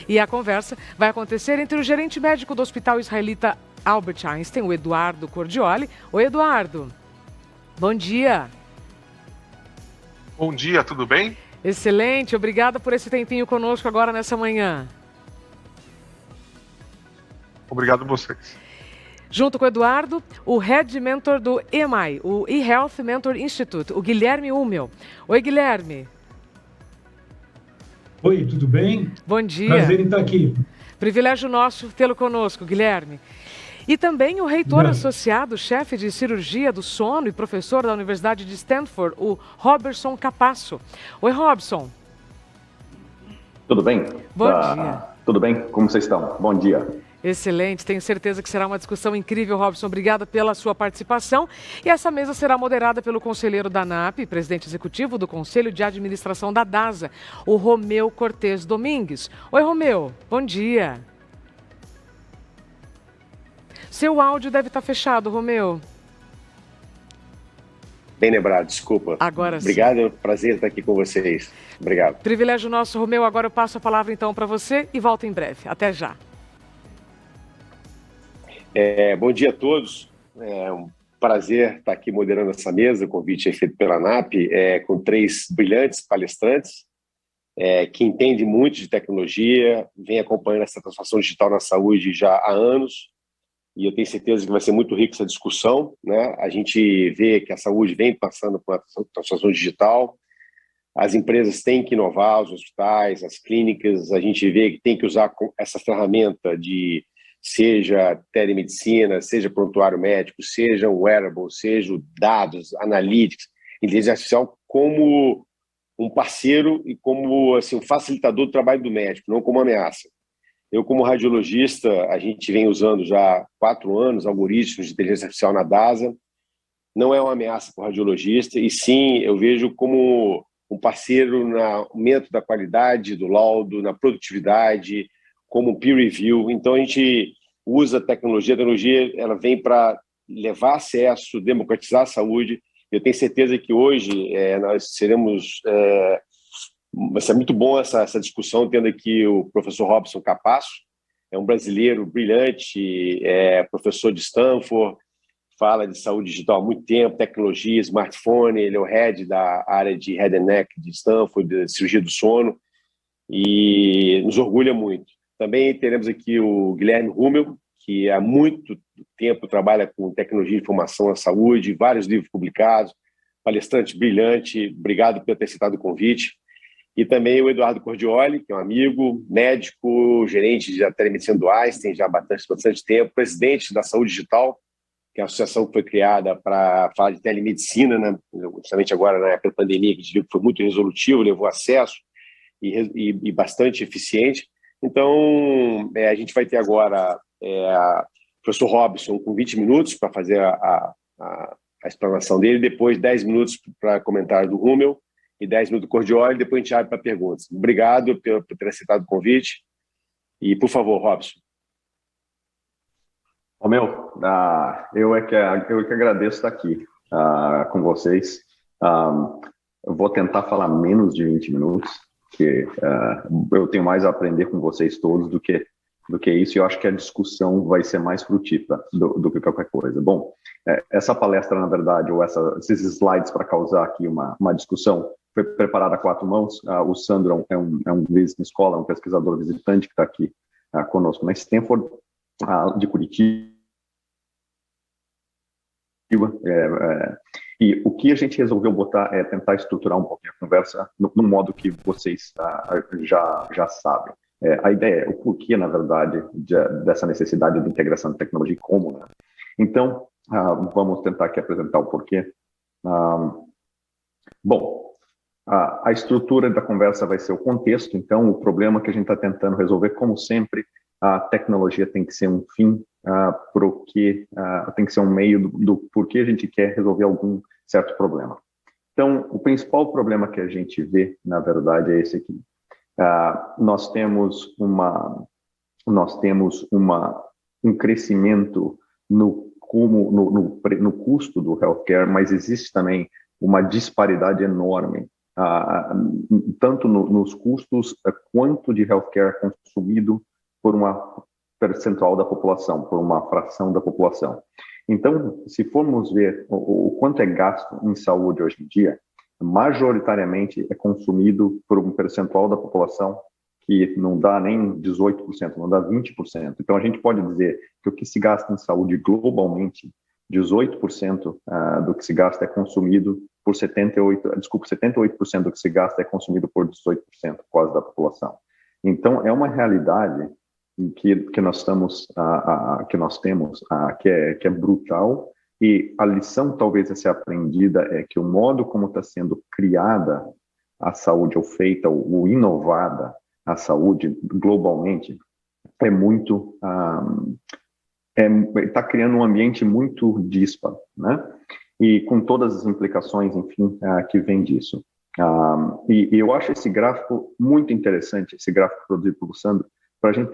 E a conversa vai acontecer entre o gerente médico do Hospital Israelita Albert Einstein, o Eduardo Cordioli. Oi, Eduardo. Bom dia. Bom dia, tudo bem? Excelente, obrigada por esse tempinho conosco agora nessa manhã. Obrigado a vocês. Junto com o Eduardo, o Head Mentor do EMI, o eHealth Mentor Institute, o Guilherme Hummel. Oi, Guilherme. Oi, tudo bem? Bom dia. Prazer em estar aqui. Privilégio nosso tê-lo conosco, Guilherme. E também o reitor associado, chefe de cirurgia do sono e professor da Universidade de Stanford, o Robertson Capasso. Oi, Robson. Tudo bem? Bom dia. Tudo bem? Como vocês estão? Bom dia. Excelente, tenho certeza que será uma discussão incrível, Robson. Obrigada pela sua participação. E essa mesa será moderada pelo conselheiro da ANAP, presidente executivo do Conselho de Administração da DASA, o Romeu Cortes Domingues. Oi, Romeu. Bom dia. Seu áudio deve estar fechado, Romeu. Bem lembrado, desculpa. Agora sim. Obrigado, prazer estar aqui com vocês. Obrigado. Privilégio nosso, Romeu. Agora eu passo a palavra então para você e volto em breve. Até já. Bom dia a todos. É um prazer estar aqui moderando essa mesa. O convite é feito pela ANAP, com 3 brilhantes palestrantes que entendem muito de tecnologia, vem acompanhando essa transformação digital na saúde já há anos. E eu tenho certeza que vai ser muito rica essa discussão, né? A gente vê que a saúde vem passando por uma transformação digital, as empresas têm que inovar, os hospitais, as clínicas, a gente vê que tem que usar essa ferramenta de seja telemedicina, seja prontuário médico, seja wearable, seja dados, analytics, inteligência artificial como um parceiro e como assim, um facilitador do trabalho do médico, não como ameaça. Eu, como radiologista, a gente vem usando já há 4 anos algoritmos de inteligência artificial na DASA. Não é uma ameaça para o radiologista, e sim, eu vejo como um parceiro no aumento da qualidade do laudo, na produtividade, como peer review. Então, a gente usa a tecnologia ela vem para levar acesso, democratizar a saúde. Eu tenho certeza que hoje nós seremos... vai ser muito bom essa discussão, tendo aqui o professor Robertson Capasso, é um brasileiro brilhante, professor de Stanford, fala de saúde digital há muito tempo, tecnologia, smartphone, ele é o head da área de Head and Neck de Stanford, de cirurgia do sono, e nos orgulha muito. Também teremos aqui o Guilherme Hummel, que há muito tempo trabalha com tecnologia de informação à saúde, vários livros publicados, palestrante brilhante, obrigado por ter aceitado o convite. E também o Eduardo Cordioli, que é um amigo, médico, gerente da telemedicina do Einstein, já há bastante tempo, presidente da Saúde Digital, que é a associação que foi criada para falar de telemedicina, né? Justamente agora na época da pandemia, que a gente viu que foi muito resolutivo, levou acesso e bastante eficiente. Então, a gente vai ter agora o professor Robson com 20 minutos para fazer a explanação dele, depois 10 minutos para comentário do Hummel, e 10 minutos do Cordioli, e depois a gente abre para perguntas. Obrigado por ter aceitado o convite. E, por favor, Robson. Romeu, eu é que agradeço estar aqui com vocês. Eu vou tentar falar menos de 20 minutos, porque eu tenho mais a aprender com vocês todos do que isso, e eu acho que a discussão vai ser mais frutífera do que qualquer coisa. Bom, essa palestra, na verdade, ou esses slides para causar aqui uma discussão, foi preparada a 4 mãos. O Sandro é um business scholar, um pesquisador visitante que está aqui conosco na Stanford, de Curitiba. E o que a gente resolveu botar é tentar estruturar um pouquinho a conversa no modo que vocês já sabem. A ideia é o porquê, na verdade, dessa necessidade de integração de tecnologia e como, né? Então, vamos tentar aqui apresentar o porquê. Bom, a estrutura da conversa vai ser o contexto. Então, o problema que a gente está tentando resolver, como sempre, a tecnologia tem que ser um fim tem que ser um meio do porquê a gente quer resolver algum certo problema. Então, o principal problema que a gente vê, na verdade, é esse aqui. Nós temos um crescimento no custo do healthcare, mas existe também uma disparidade enorme tanto nos custos quanto de healthcare consumido por uma percentual da população, por uma fração da população. Então, se formos ver o quanto é gasto em saúde hoje em dia, majoritariamente é consumido por um percentual da população que não dá nem 18%, não dá 20%. Então, a gente pode dizer que o que se gasta em saúde globalmente, 18% do que se gasta é consumido por 78% do que se gasta é consumido por 18% quase da população. Então, é uma realidade que nós temos, que é brutal, e a lição talvez a ser aprendida é que o modo como está sendo criada a saúde, ou feita, ou inovada a saúde globalmente, é muito, está criando um ambiente muito dísparo, né? E com todas as implicações, enfim, que vem disso. E eu acho esse gráfico muito interessante, esse gráfico produzido pelo Sandro, para a gente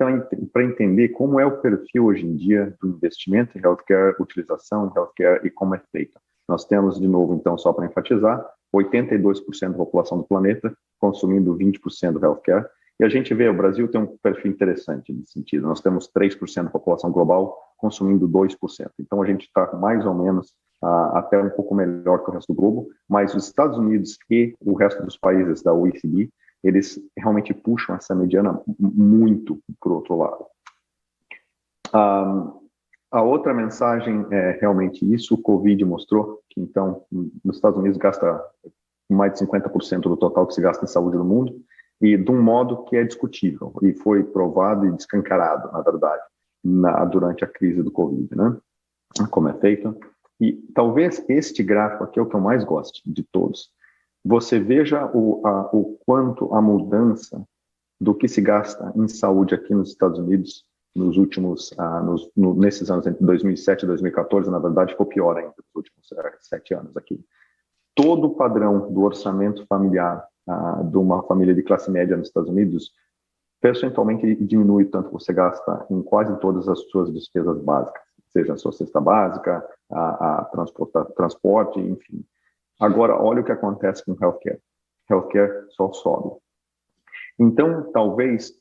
para entender como é o perfil hoje em dia do investimento em healthcare, utilização em healthcare e como é feita. Nós temos, de novo, então, só para enfatizar, 82% da população do planeta consumindo 20% do healthcare, e a gente vê, o Brasil tem um perfil interessante nesse sentido. Nós temos 3% da população global consumindo 2%. Então, a gente está mais ou menos até um pouco melhor que o resto do globo, mas os Estados Unidos e o resto dos países da OECD, eles realmente puxam essa mediana muito para o outro lado. A outra mensagem é realmente isso, o Covid mostrou que, então, nos Estados Unidos gasta mais de 50% do total que se gasta em saúde no mundo, e de um modo que é discutível, e foi provado e descancarado, na verdade, durante a crise do Covid, né? Como é feito. E talvez este gráfico aqui é o que eu mais gosto de todos. Você veja o quanto a mudança do que se gasta em saúde aqui nos Estados Unidos nos últimos, nesses anos, entre 2007 e 2014, na verdade, ficou pior ainda nos últimos 7 anos aqui. Todo o padrão do orçamento familiar de uma família de classe média nos Estados Unidos, percentualmente diminui tanto que você gasta em quase todas as suas despesas básicas, seja a sua cesta básica, transporte, enfim. Agora, olha o que acontece com healthcare. Healthcare só sobe. Então, talvez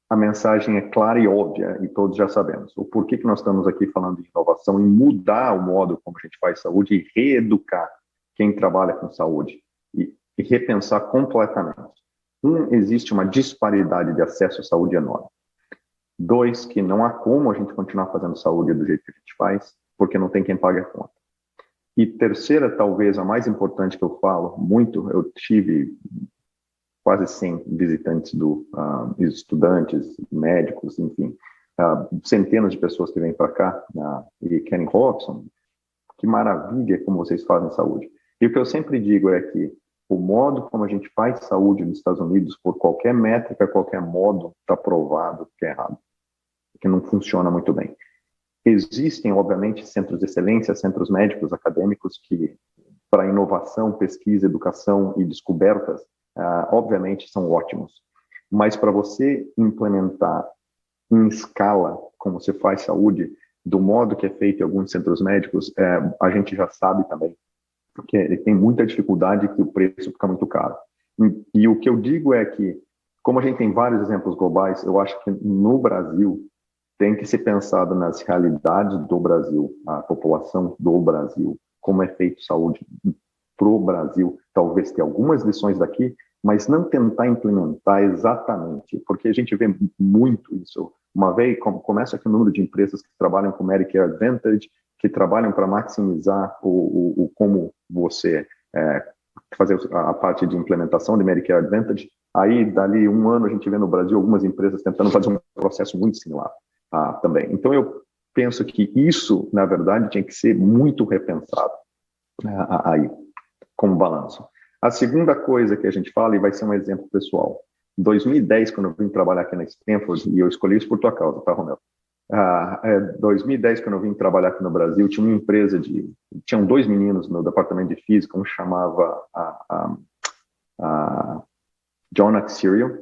a mensagem é clara e óbvia, e todos já sabemos. O porquê que nós estamos aqui falando de inovação e mudar o modo como a gente faz saúde e reeducar quem trabalha com saúde e repensar completamente. Existe uma disparidade de acesso à saúde enorme. 2, que não há como a gente continuar fazendo saúde do jeito que a gente faz, porque não tem quem pague a conta. E terceira, talvez a mais importante que eu falo muito, eu tive quase 100 visitantes estudantes, médicos, enfim, centenas de pessoas que vêm para cá e querem Robson, que maravilha como vocês fazem saúde. E o que eu sempre digo é que o modo como a gente faz saúde nos Estados Unidos, por qualquer métrica, qualquer modo, está provado que é errado, que não funciona muito bem. Existem, obviamente, centros de excelência, centros médicos acadêmicos que, para inovação, pesquisa, educação e descobertas, obviamente, são ótimos. Mas para você implementar em escala como você faz saúde, do modo que é feito em alguns centros médicos, a gente já sabe também que ele tem muita dificuldade, que o preço fica muito caro. E o que eu digo é que, como a gente tem vários exemplos globais, eu acho que no Brasil tem que ser pensado nas realidades do Brasil, a população do Brasil, como é feito saúde para o Brasil, talvez ter algumas lições daqui, mas não tentar implementar exatamente, porque a gente vê muito isso. Uma vez, começa aqui o número de empresas que trabalham com Medicare Advantage, que trabalham para maximizar como você fazer a parte de implementação de Medicare Advantage. Aí, dali um ano, a gente vê no Brasil algumas empresas tentando fazer um processo muito similar também. Então, eu penso que isso, na verdade, tinha que ser muito repensado aí, como balanço. A segunda coisa que a gente fala, e vai ser um exemplo pessoal, em 2010, quando eu vim trabalhar aqui na Stanford, e eu escolhi isso por tua causa, tá, Romeu? 2010, quando eu vim trabalhar aqui no Brasil, tinha uma empresa tinham 2 meninos no departamento de física, um chamava John Axirion,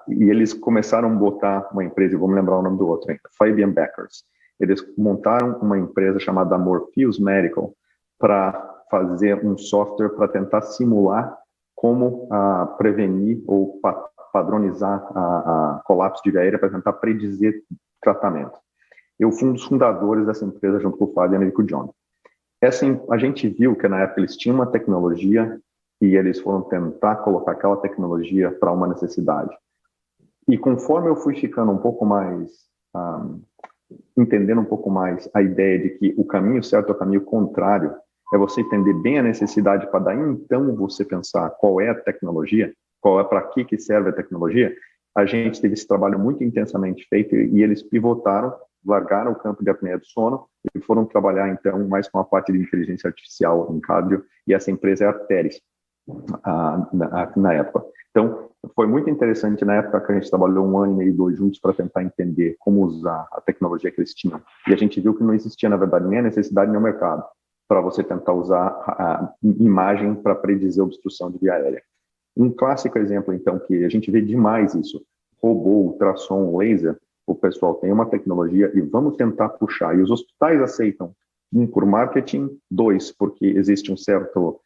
e eles começaram a botar uma empresa, vou me lembrar o nome do outro ainda, Fabian Beckers. Eles montaram uma empresa chamada Morpheus Medical para fazer um software para tentar simular como prevenir ou padronizar a colapso de via aérea para tentar predizer tratamento. Eu fui um dos fundadores dessa empresa junto com o Fabian e com o John. A gente viu que na época eles tinham uma tecnologia e eles foram tentar colocar aquela tecnologia para uma necessidade. E conforme eu fui ficando um pouco mais, entendendo um pouco mais a ideia de que o caminho certo é o caminho contrário, é você entender bem a necessidade para daí então você pensar qual é a tecnologia, para que serve a tecnologia. A gente teve esse trabalho muito intensamente feito e eles pivotaram, largaram o campo de apneia do sono e foram trabalhar então mais com a parte de inteligência artificial em Cadrio, e essa empresa é a Arteris na época. Então, foi muito interessante na época que a gente trabalhou 1 ano e meio, 2 juntos para tentar entender como usar a tecnologia que eles tinham. E a gente viu que não existia, na verdade, nem a necessidade nem o mercado para você tentar usar a imagem para predizer obstrução de via aérea. Um clássico exemplo, então, que a gente vê demais isso, robô, ultrassom, laser, o pessoal tem uma tecnologia e vamos tentar puxar. E os hospitais aceitam, 1, por marketing, 2, porque existe um certo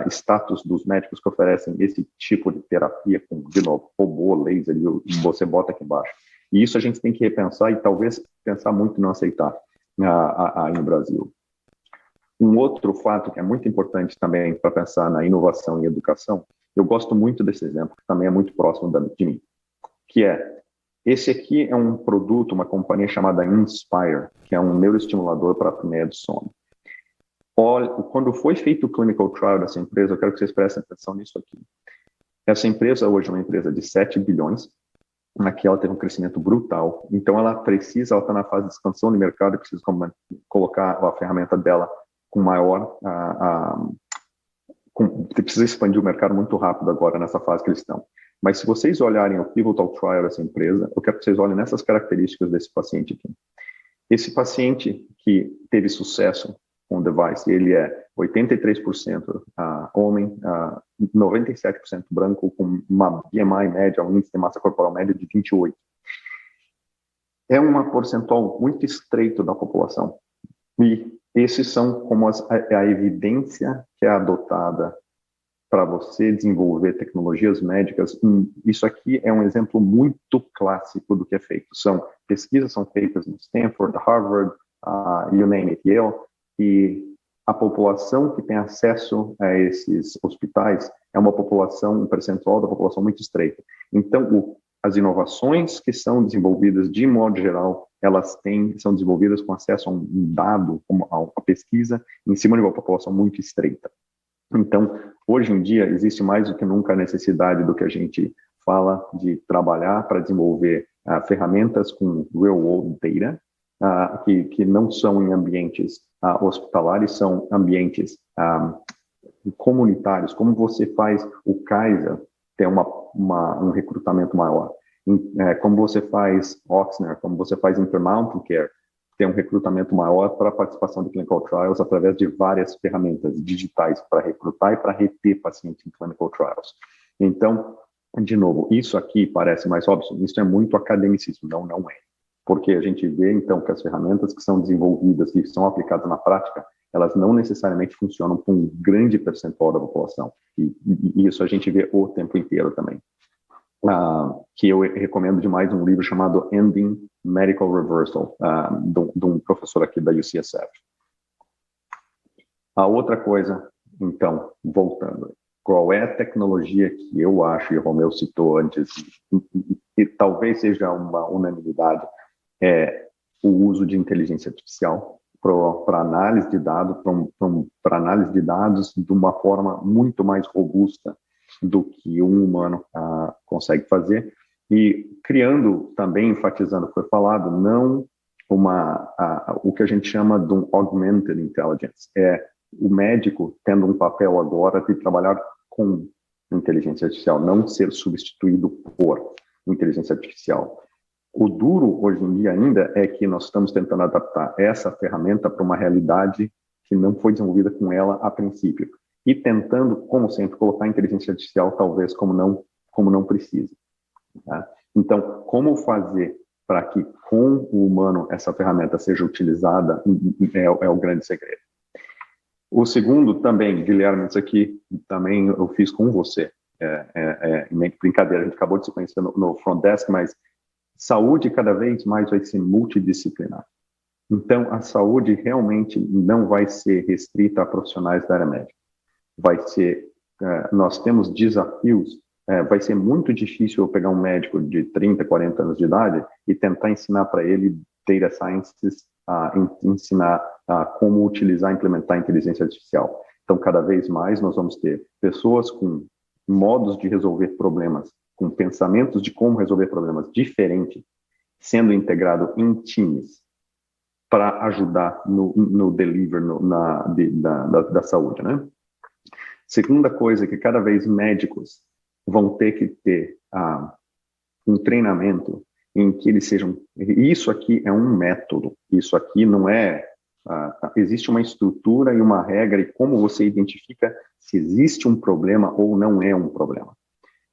status dos médicos que oferecem esse tipo de terapia com, de novo, robô, laser, e você bota aqui embaixo. E isso a gente tem que repensar e talvez pensar muito em não aceitar aí no Brasil. Um outro fato que é muito importante também para pensar na inovação e educação, eu gosto muito desse exemplo, que também é muito próximo de mim, que esse aqui é um produto, uma companhia chamada Inspire, que é um neuroestimulador para a apneia do sono. Olha, quando foi feito o clinical trial dessa empresa, eu quero que vocês prestem atenção nisso aqui. Essa empresa hoje é uma empresa de 7 bilhões, aqui ela teve um crescimento brutal, então ela está na fase de expansão de mercado e precisa colocar a ferramenta dela com maior, precisa expandir o mercado muito rápido agora nessa fase que eles estão. Mas se vocês olharem o pivotal trial dessa empresa, eu quero que vocês olhem nessas características desse paciente aqui. Esse paciente que teve sucesso com o device, ele é 83% homem, 97% branco, com uma BMI média, um índice de massa corporal médio de 28. É uma percentual muito estreito da população. E esses são como a evidência que é adotada para você desenvolver tecnologias médicas. Isso aqui é um exemplo muito clássico do que é feito. Pesquisas são feitas no Stanford, Harvard, you name it, Yale, e a população que tem acesso a esses hospitais é uma população, um percentual da população muito estreita. Então, as inovações que são desenvolvidas, de modo geral, são desenvolvidas com acesso a um dado, a uma pesquisa, em cima de uma população muito estreita. Então, hoje em dia, existe mais do que nunca a necessidade do que a gente fala de trabalhar para desenvolver ferramentas com real-world data, que não são em ambientes hospitalares, são ambientes comunitários. Como você faz o Kaiser ter um recrutamento maior? Como você faz Ochsner, como você faz Intermountain Care, ter um recrutamento maior para a participação de clinical trials através de várias ferramentas digitais para recrutar e para reter pacientes em clinical trials. Então, de novo, isso aqui parece mais óbvio, isso é muito academicismo, não é. Porque a gente vê, então, que as ferramentas que são desenvolvidas e são aplicadas na prática, elas não necessariamente funcionam com um grande percentual da população. E isso a gente vê o tempo inteiro também. Que eu recomendo demais um livro chamado Ending Medical Reversal, de um professor aqui da UCSF. A outra coisa, então, voltando, qual é a tecnologia que eu acho, e o Romeu citou antes, e talvez seja uma unanimidade, é o uso de inteligência artificial para análise de dados, para análise de dados de uma forma muito mais robusta do que um humano consegue fazer, e criando também, enfatizando o que foi falado, não o que a gente chama de um augmented intelligence, o médico tendo um papel agora de trabalhar com inteligência artificial, não ser substituído por inteligência artificial. O duro, hoje em dia ainda, é que nós estamos tentando adaptar essa ferramenta para uma realidade que não foi desenvolvida com ela a princípio, e tentando, como sempre, colocar a inteligência artificial talvez como não precisa. Tá? Então, como fazer para que com o humano essa ferramenta seja utilizada é o grande segredo. O segundo também, Guilherme, isso aqui também eu fiz com você. Brincadeira, a gente acabou de se conhecer no front desk, mas saúde cada vez mais vai ser multidisciplinar. Então, a saúde realmente não vai ser restrita a profissionais da área médica. Vai ser, nós temos desafios, vai ser muito difícil eu pegar um médico de 30, 40 anos de idade e tentar ensinar para ele data sciences, ensinar como utilizar e implementar a inteligência artificial. Então, cada vez mais nós vamos ter pessoas com modos de resolver problemas, com pensamentos de como resolver problemas diferentes, sendo integrado em times para ajudar no delivery da saúde, né? Segunda coisa, que cada vez médicos vão ter que ter um treinamento em que eles sejam... Isso aqui é um método, isso aqui não é... existe uma estrutura e uma regra e como você identifica se existe um problema ou não é um problema.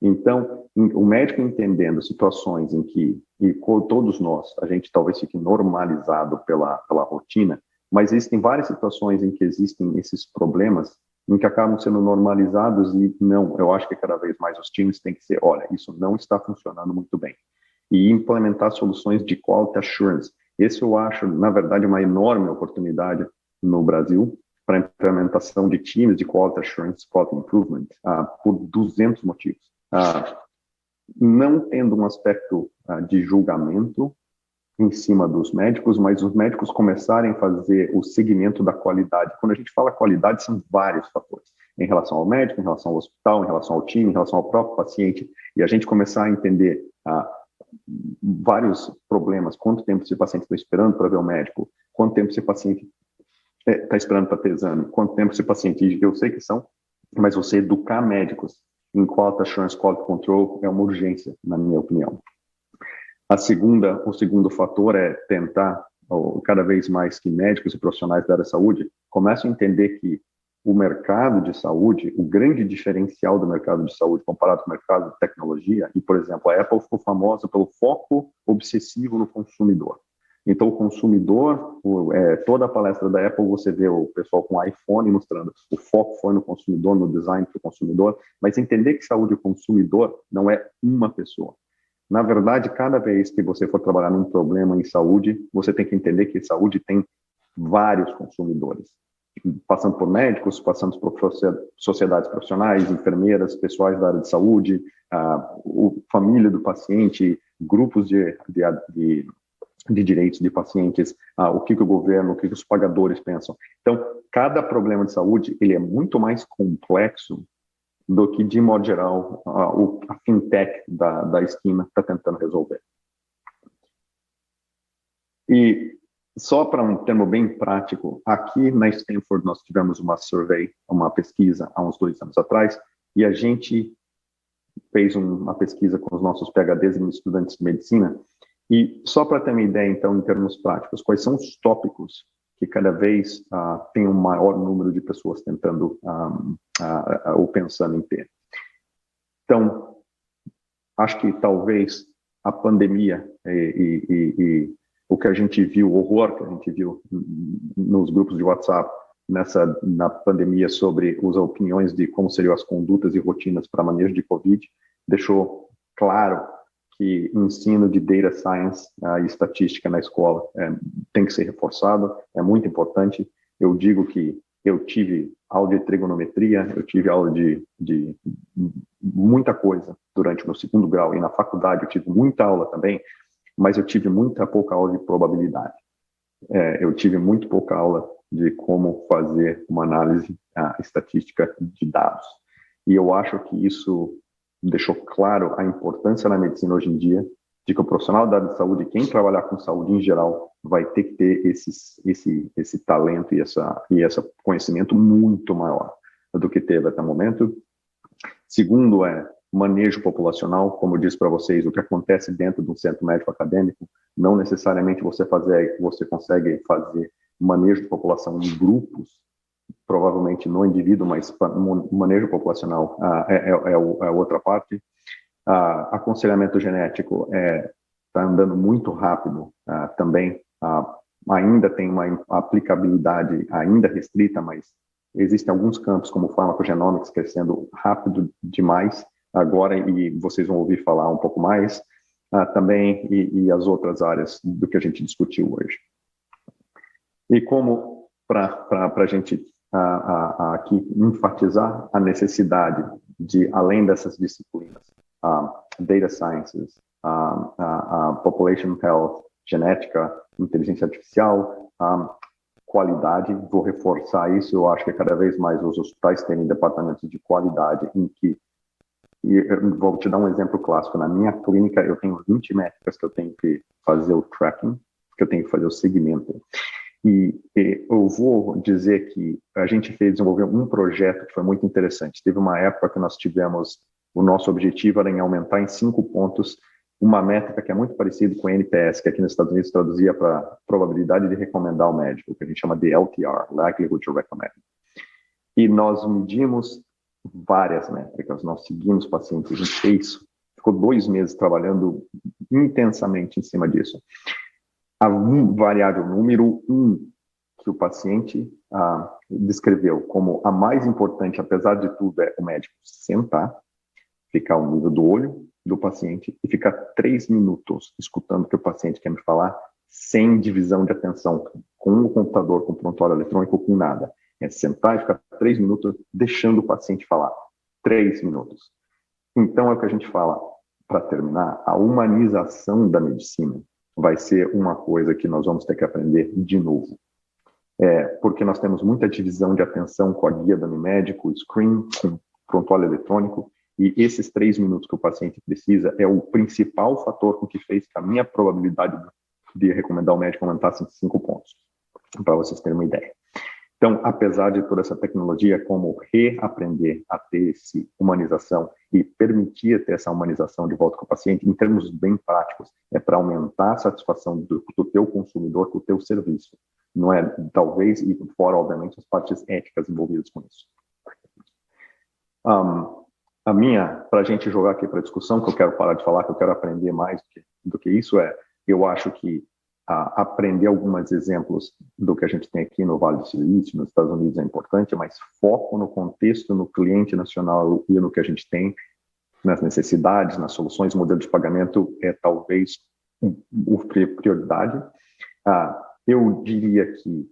Então, o médico entendendo situações em que, e todos nós, a gente talvez fique normalizado pela rotina, mas existem várias situações em que existem esses problemas em que acabam sendo normalizados e não, eu acho que cada vez mais os times têm que ser, olha, isso não está funcionando muito bem. E implementar soluções de quality assurance. Esse eu acho, na verdade, uma enorme oportunidade no Brasil para a implementação de times de quality assurance, quality improvement, por 200 motivos. Não tendo um aspecto de julgamento em cima dos médicos, mas os médicos começarem a fazer o segmento da qualidade. Quando a gente fala qualidade, são vários fatores. Em relação ao médico, em relação ao hospital, em relação ao time, em relação ao próprio paciente, e a gente começar a entender vários problemas. Quanto tempo esse paciente está esperando para ver o médico? Quanto tempo esse paciente está esperando para ter exame? Quanto tempo esse paciente... Eu sei que são, mas você educar médicos em quality assurance, quality control é uma urgência, na minha opinião. O segundo fator é tentar, cada vez mais que médicos e profissionais da área de saúde começam a entender que o mercado de saúde, o grande diferencial do mercado de saúde comparado com o mercado de tecnologia, e, por exemplo, a Apple ficou famosa pelo foco obsessivo no consumidor. Então, o consumidor, toda a palestra da Apple, você vê o pessoal com iPhone mostrando o foco foi no consumidor, no design do consumidor, mas entender que saúde do consumidor não é uma pessoa. Na verdade, cada vez que você for trabalhar num problema em saúde, você tem que entender que saúde tem vários consumidores, passando por médicos, passando por sociedades profissionais, enfermeiras, pessoais da área de saúde, família do paciente, grupos de direitos de pacientes, o que o governo, o que os pagadores pensam. Então, cada problema de saúde, ele é muito mais complexo do que, de modo geral, a fintech da esquina está tentando resolver. E só para um termo bem prático, aqui na Stanford nós tivemos uma survey, uma pesquisa há uns 2 anos atrás, e a gente fez uma pesquisa com os nossos PhDs e estudantes de medicina, e só para ter uma ideia, então, em termos práticos, quais são os tópicos que cada vez tem um maior número de pessoas tentando ou pensando em ter. Então, acho que talvez a pandemia e o que a gente viu, o horror que a gente viu nos grupos de WhatsApp na pandemia sobre as opiniões de como seriam as condutas e rotinas para manejo de Covid, deixou claro que o ensino de data science e estatística na escola tem que ser reforçado, é muito importante. Eu digo que eu tive aula de trigonometria, eu tive aula de muita coisa durante o meu 2º grau, e na faculdade eu tive muita aula também, mas eu tive pouca aula de probabilidade. Eu tive muito pouca aula de como fazer uma análise estatística de dados. E eu acho que isso deixou claro a importância na medicina hoje em dia de que o profissional da área de saúde, quem trabalhar com saúde em geral, vai ter que ter esse talento e esse conhecimento muito maior do que teve até o momento. Segundo manejo populacional, como eu disse para vocês, o que acontece dentro de um centro médico acadêmico, não necessariamente você consegue fazer manejo de população em grupos, provavelmente no indivíduo, mas manejo populacional é outra parte. Aconselhamento genético está andando muito rápido também, ainda tem uma aplicabilidade ainda restrita, mas existem alguns campos, como farmacogenomics, crescendo rápido demais agora, e vocês vão ouvir falar um pouco mais também, e as outras áreas do que a gente discutiu hoje. E como, para a gente aqui enfatizar a necessidade de, além dessas disciplinas, data sciences, population health, genética, inteligência artificial, qualidade, vou reforçar isso, eu acho que cada vez mais os hospitais têm departamentos de qualidade em que, e eu vou te dar um exemplo clássico, na minha clínica eu tenho 20 métricas que eu tenho que fazer o tracking, que eu tenho que fazer o segmento. E eu vou dizer que a gente desenvolveu um projeto que foi muito interessante. Teve uma época que nós tivemos, o nosso objetivo era em aumentar em 5 pontos uma métrica que é muito parecida com o NPS, que aqui nos Estados Unidos traduzia para probabilidade de recomendar o médico, que a gente chama de LTR, Likelihood to Recommend. E nós medimos várias métricas, nós seguimos pacientes, a gente fez, ficou 2 meses trabalhando intensamente em cima disso. A variável número 1 que o paciente descreveu como a mais importante, apesar de tudo, é o médico sentar, ficar ao nível do olho do paciente e ficar 3 minutos escutando o que o paciente quer me falar, sem divisão de atenção, com o computador, com o prontuário eletrônico, com nada. É sentar e ficar 3 minutos deixando o paciente falar. 3 minutos. Então, é o que a gente fala, para terminar, a humanização da medicina vai ser uma coisa que nós vamos ter que aprender de novo. Porque nós temos muita divisão de atenção com a guia do médico, o screen, com prontuário eletrônico, e esses 3 minutos que o paciente precisa é o principal fator com que fez que a minha probabilidade de recomendar o médico aumentasse em 5 pontos, para vocês terem uma ideia. Então, apesar de toda essa tecnologia, como reaprender a ter essa humanização e permitir ter essa humanização de volta com o paciente, em termos bem práticos, é para aumentar a satisfação do teu consumidor com o teu serviço. Não é, talvez, e fora, obviamente, as partes éticas envolvidas com isso. Para a gente jogar aqui para a discussão, que eu quero parar de falar, que eu quero aprender mais do que isso, eu acho que aprender alguns exemplos do que a gente tem aqui no Vale do Silício, nos Estados Unidos é importante, mas foco no contexto, no cliente nacional e no que a gente tem, nas necessidades, nas soluções, modelo de pagamento é talvez prioridade. Eu diria que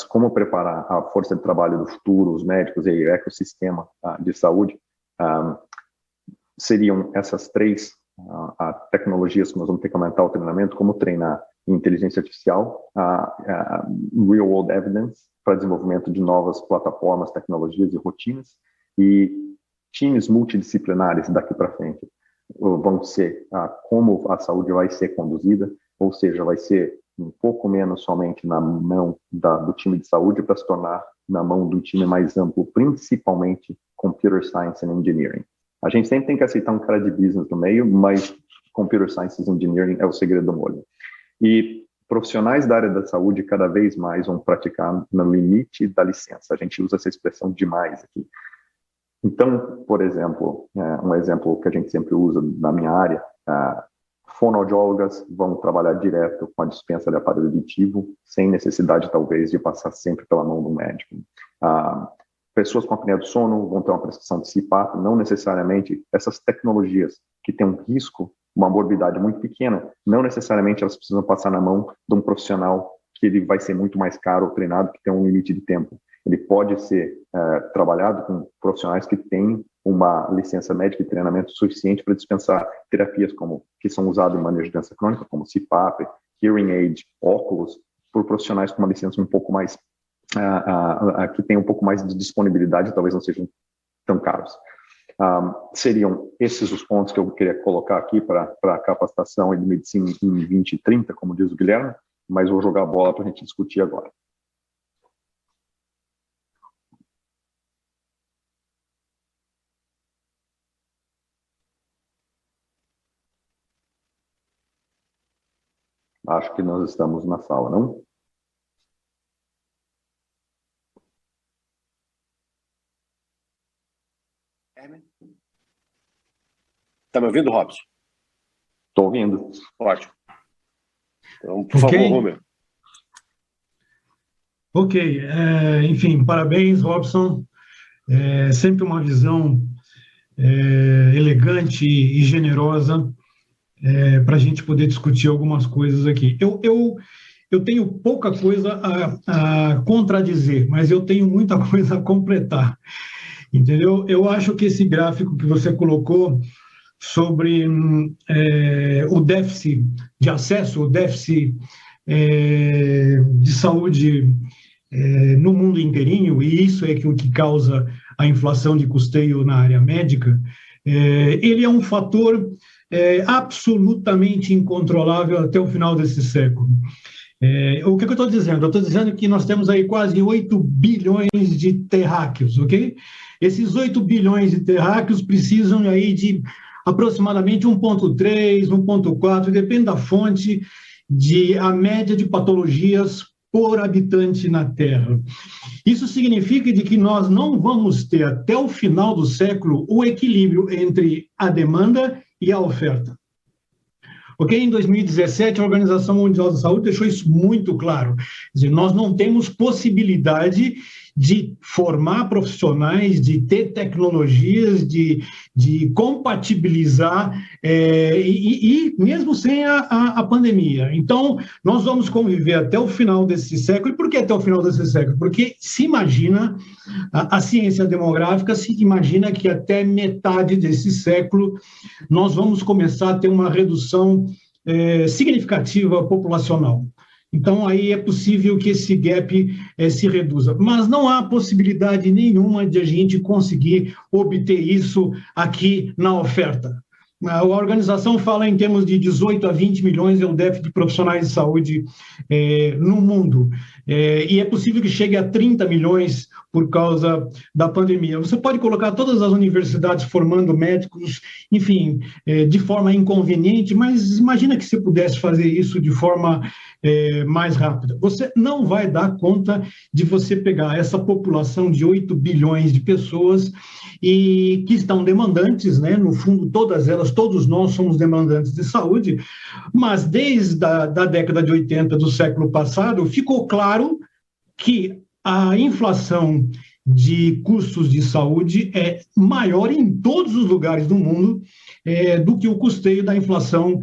como preparar a força de trabalho do futuro, os médicos e o ecossistema de saúde, seriam essas 3 tecnologias que nós vamos ter que aumentar o treinamento, como treinar inteligência artificial, real world evidence, para desenvolvimento de novas plataformas, tecnologias e rotinas, e times multidisciplinares daqui para frente vão ser como a saúde vai ser conduzida, ou seja, vai ser um pouco menos somente na mão do time de saúde para se tornar na mão de um time mais amplo, principalmente Computer Science and Engineering. A gente sempre tem que aceitar um cara de business no meio, mas Computer Science and Engineering é o segredo do molho. E profissionais da área da saúde cada vez mais vão praticar no limite da licença. A gente usa essa expressão demais aqui. Então, por exemplo, um exemplo que a gente sempre usa na minha área, fonoaudiólogas vão trabalhar direto com a dispensa de aparelho auditivo, sem necessidade, talvez, de passar sempre pela mão do médico. Pessoas com apneia do sono vão ter uma prescrição de CPAP, não necessariamente essas tecnologias que têm um risco, uma morbidade muito pequena, não necessariamente elas precisam passar na mão de um profissional que ele vai ser muito mais caro ou treinado, que tem um limite de tempo. Ele pode ser trabalhado com profissionais que têm uma licença médica e treinamento suficiente para dispensar terapias que são usadas em manejo de doença crônica, como CPAP, hearing aid, óculos, por profissionais com uma licença um pouco mais que tem um pouco mais de disponibilidade, talvez não sejam tão caros. Seriam esses os pontos que eu queria colocar aqui para a capacitação de medicina em 2030, como diz o Guilherme, mas vou jogar a bola para a gente discutir agora. Acho que nós estamos na sala, não? Está me ouvindo, Robson? Estou ouvindo. Ótimo. Então, por favor, Rúmer. Ok, enfim, parabéns, Robson. É sempre uma visão elegante e generosa para a gente poder discutir algumas coisas aqui. Eu tenho pouca coisa a contradizer, mas eu tenho muita coisa a completar, entendeu? Eu acho que esse gráfico que você colocou sobre o déficit de acesso, o déficit de saúde no mundo inteirinho, e isso é que o que causa a inflação de custeio na área médica, ele é um fator absolutamente incontrolável até o final desse século. O que eu estou dizendo? Eu estou dizendo que nós temos aí quase 8 bilhões de terráqueos, ok? Esses 8 bilhões de terráqueos precisam aí de aproximadamente 1,3, 1,4, depende da fonte, de a média de patologias por habitante na Terra. Isso significa de que nós não vamos ter até o final do século o equilíbrio entre a demanda e a oferta. Ok? Em 2017, a Organização Mundial da Saúde deixou isso muito claro. Quer dizer, nós não temos possibilidade de formar profissionais, de ter tecnologias, de compatibilizar, e mesmo sem a pandemia. Então, nós vamos conviver até o final desse século. E por que até o final desse século? Porque se imagina, a ciência demográfica se imagina que até metade desse século nós vamos começar a ter uma redução significativa populacional. Então, aí é possível que esse gap se reduza. Mas não há possibilidade nenhuma de a gente conseguir obter isso aqui na oferta. A organização fala em termos de 18 a 20 milhões é o déficit de profissionais de saúde no mundo. E é possível que chegue a 30 milhões por causa da pandemia. Você pode colocar todas as universidades formando médicos, enfim, de forma inconveniente, mas imagina que você pudesse fazer isso de forma mais rápida. Você não vai dar conta de você pegar essa população de 8 bilhões de pessoas e que estão demandantes, né? No fundo, todas elas, todos nós somos demandantes de saúde, mas desde a década de 80 do século passado, ficou claro que a inflação de custos de saúde é maior em todos os lugares do mundo do que o custeio da inflação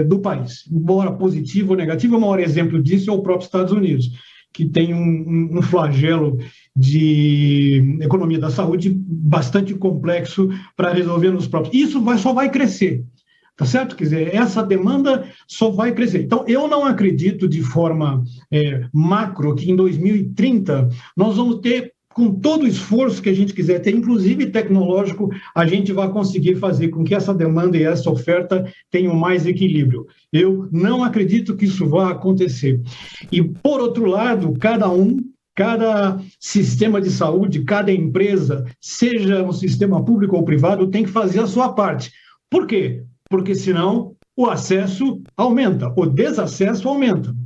do país. Embora positivo ou negativo, o maior exemplo disso é o próprio Estados Unidos, que tem um flagelo de economia da saúde bastante complexo para resolver nos próprios. Isso só vai crescer. Tá certo? Quer dizer, essa demanda só vai crescer. Então, eu não acredito de forma macro que em 2030 nós vamos ter, com todo o esforço que a gente quiser ter, inclusive tecnológico, a gente vai conseguir fazer com que essa demanda e essa oferta tenham mais equilíbrio. Eu não acredito que isso vá acontecer. E, por outro lado, cada sistema de saúde, cada empresa, seja um sistema público ou privado, tem que fazer a sua parte. Por quê? Porque senão o acesso aumenta, o desacesso aumenta.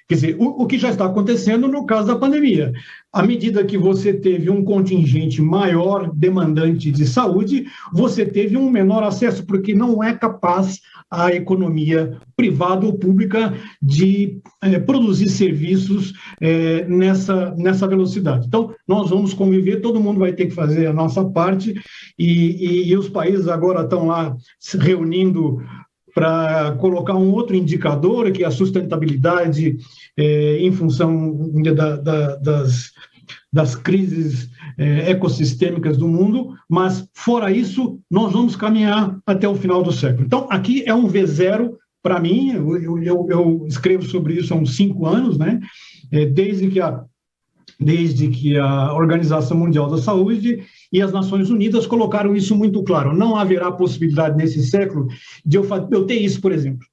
Quer dizer, o que já está acontecendo no caso da pandemia. À medida que você teve um contingente maior demandante de saúde, você teve um menor acesso, porque não é capaz a economia privada ou pública de produzir serviços nessa velocidade. Então, nós vamos conviver, todo mundo vai ter que fazer a nossa parte, e os países agora estão lá se reunindo para colocar um outro indicador, que é a sustentabilidade em função das crises ecossistêmicas do mundo, mas, fora isso, nós vamos caminhar até o final do século. Então, aqui é um V0 para mim, eu escrevo sobre isso há uns 5 anos, né? Desde que a Organização Mundial da Saúde e as Nações Unidas colocaram isso muito claro. Não haverá possibilidade nesse século de eu ter isso, por exemplo.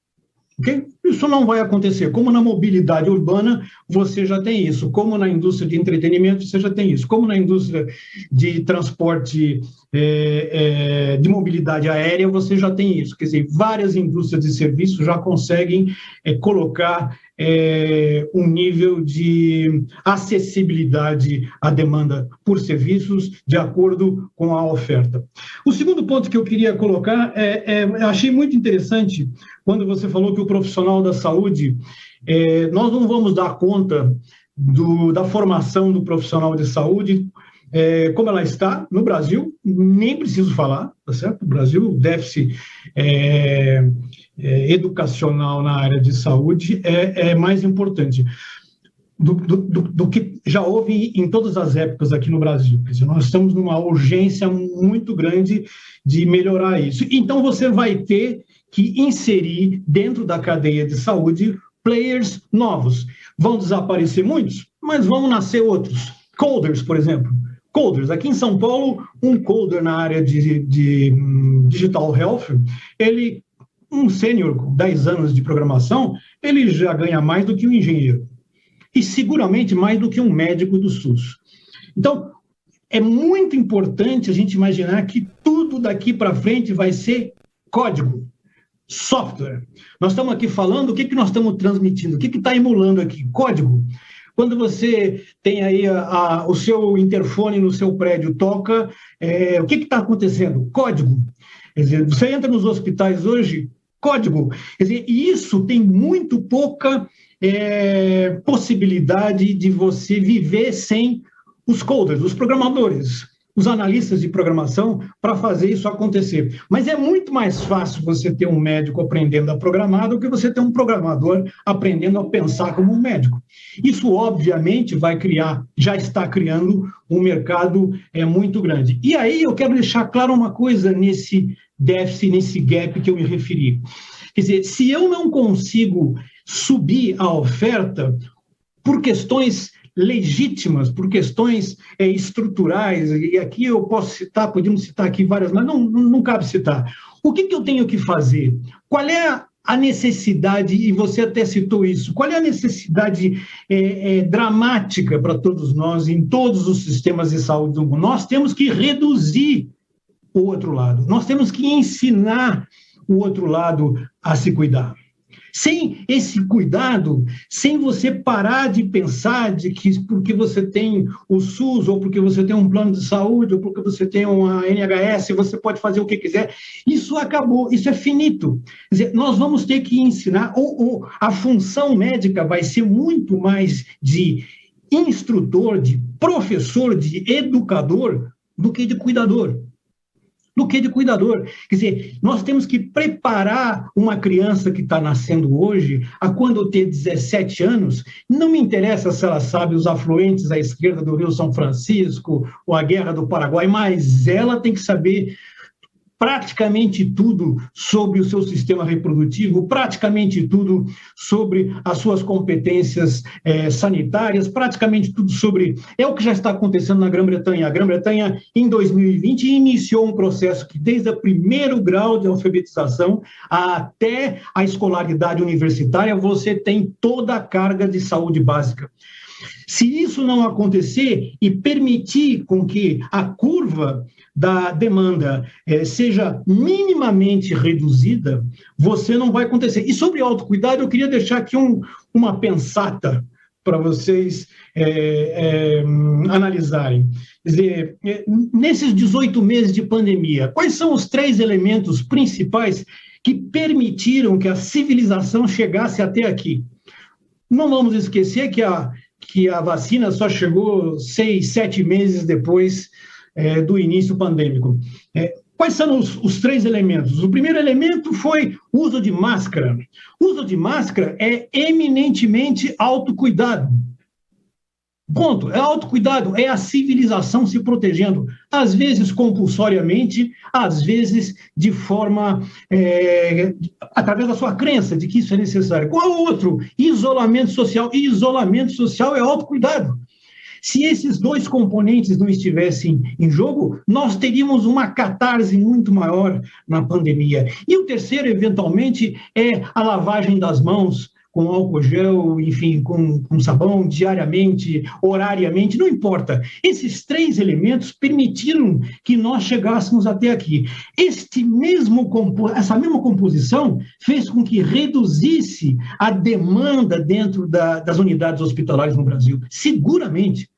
Okay? Isso não vai acontecer. Como na mobilidade urbana, você já tem isso. Como na indústria de entretenimento, você já tem isso. Como na indústria de transporte, de mobilidade aérea, você já tem isso. Quer dizer, várias indústrias de serviços já conseguem colocar um nível de acessibilidade à demanda por serviços de acordo com a oferta. O segundo ponto que eu queria colocar eu achei muito interessante quando você falou que o profissional da saúde, nós não vamos dar conta da formação do profissional de saúde, como ela está no Brasil, nem preciso falar, tá certo? O Brasil, o déficit educacional na área de saúde é mais importante do que já houve em todas as épocas aqui no Brasil. Quer dizer, nós estamos numa urgência muito grande de melhorar isso. Então, você vai ter que inserir dentro da cadeia de saúde players novos. Vão desaparecer muitos, mas vão nascer outros. Coders, por exemplo. Coders. Aqui em São Paulo, um coder na área de digital health, um sênior com 10 anos de programação, ele já ganha mais do que um engenheiro. E seguramente mais do que um médico do SUS. Então, é muito importante a gente imaginar que tudo daqui para frente vai ser código, software. Nós estamos aqui falando, o que nós estamos transmitindo? O que está emulando aqui? Código. Quando você tem aí o seu interfone no seu prédio, toca, o que está acontecendo? Código. Quer dizer, você entra nos hospitais hoje, código. Quer dizer, e isso tem muito pouca possibilidade de você viver sem os coders, os programadores, os analistas de programação para fazer isso acontecer. Mas é muito mais fácil você ter um médico aprendendo a programar do que você ter um programador aprendendo a pensar como um médico. Isso, obviamente, já está criando um mercado muito grande. E aí eu quero deixar claro uma coisa nesse déficit, nesse gap que eu me referi. Quer dizer, se eu não consigo subir a oferta por questões legítimas, por questões estruturais, e aqui eu posso citar, podemos citar aqui várias, mas não cabe citar. O que eu tenho que fazer? Qual é a necessidade, e você até citou isso, qual é a necessidade dramática para todos nós, em todos os sistemas de saúde do mundo? Nós temos que reduzir o outro lado, nós temos que ensinar o outro lado a se cuidar. Sem esse cuidado, sem você parar de pensar de que porque você tem o SUS, ou porque você tem um plano de saúde, ou porque você tem uma NHS, você pode fazer o que quiser, isso acabou, isso é finito. Quer dizer, nós vamos ter que ensinar, ou a função médica vai ser muito mais de instrutor, de professor, de educador, do que de cuidador. Quer dizer, nós temos que preparar uma criança que está nascendo hoje, a quando ter 17 anos, não me interessa se ela sabe os afluentes à esquerda do Rio São Francisco ou a Guerra do Paraguai, mas ela tem que saber praticamente tudo sobre o seu sistema reprodutivo, praticamente tudo sobre as suas competências sanitárias, praticamente tudo sobre... É o que já está acontecendo na Grã-Bretanha. A Grã-Bretanha, em 2020, iniciou um processo que, desde o primeiro grau de alfabetização até a escolaridade universitária, você tem toda a carga de saúde básica. Se isso não acontecer e permitir com que a curva da demanda seja minimamente reduzida, você não vai acontecer. E sobre autocuidado, eu queria deixar aqui uma pensata para vocês analisarem. Quer dizer, nesses 18 meses de pandemia, quais são os 3 elementos principais que permitiram que a civilização chegasse até aqui? Não vamos esquecer que a vacina só chegou 6, 7 meses depois do início pandêmico. Quais são os 3 elementos? O primeiro elemento foi o uso de máscara. O uso de máscara é eminentemente autocuidado. Ponto. É autocuidado, é a civilização se protegendo, às vezes compulsoriamente, às vezes de forma, através da sua crença de que isso é necessário. Qual o outro? Isolamento social. E isolamento social é autocuidado. Se esses 2 componentes não estivessem em jogo, nós teríamos uma catarse muito maior na pandemia. E o terceiro, eventualmente, é a lavagem das mãos, com álcool gel, enfim, com sabão, diariamente, horariamente, não importa. Esses 3 elementos permitiram que nós chegássemos até aqui. Essa mesma composição fez com que reduzisse a demanda dentro das unidades hospitalares no Brasil. Seguramente.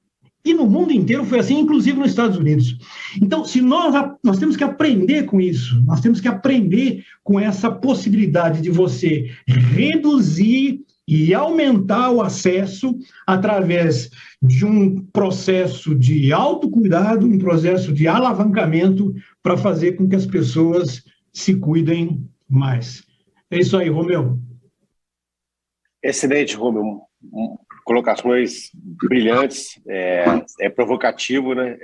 E no mundo inteiro foi assim, inclusive nos Estados Unidos. Então, se nós temos que aprender com isso, nós temos que aprender com essa possibilidade de você reduzir e aumentar o acesso através de um processo de autocuidado, um processo de alavancamento para fazer com que as pessoas se cuidem mais. É isso aí, Romeu. Excelente, Romeu. Colocações brilhantes. É provocativo, né?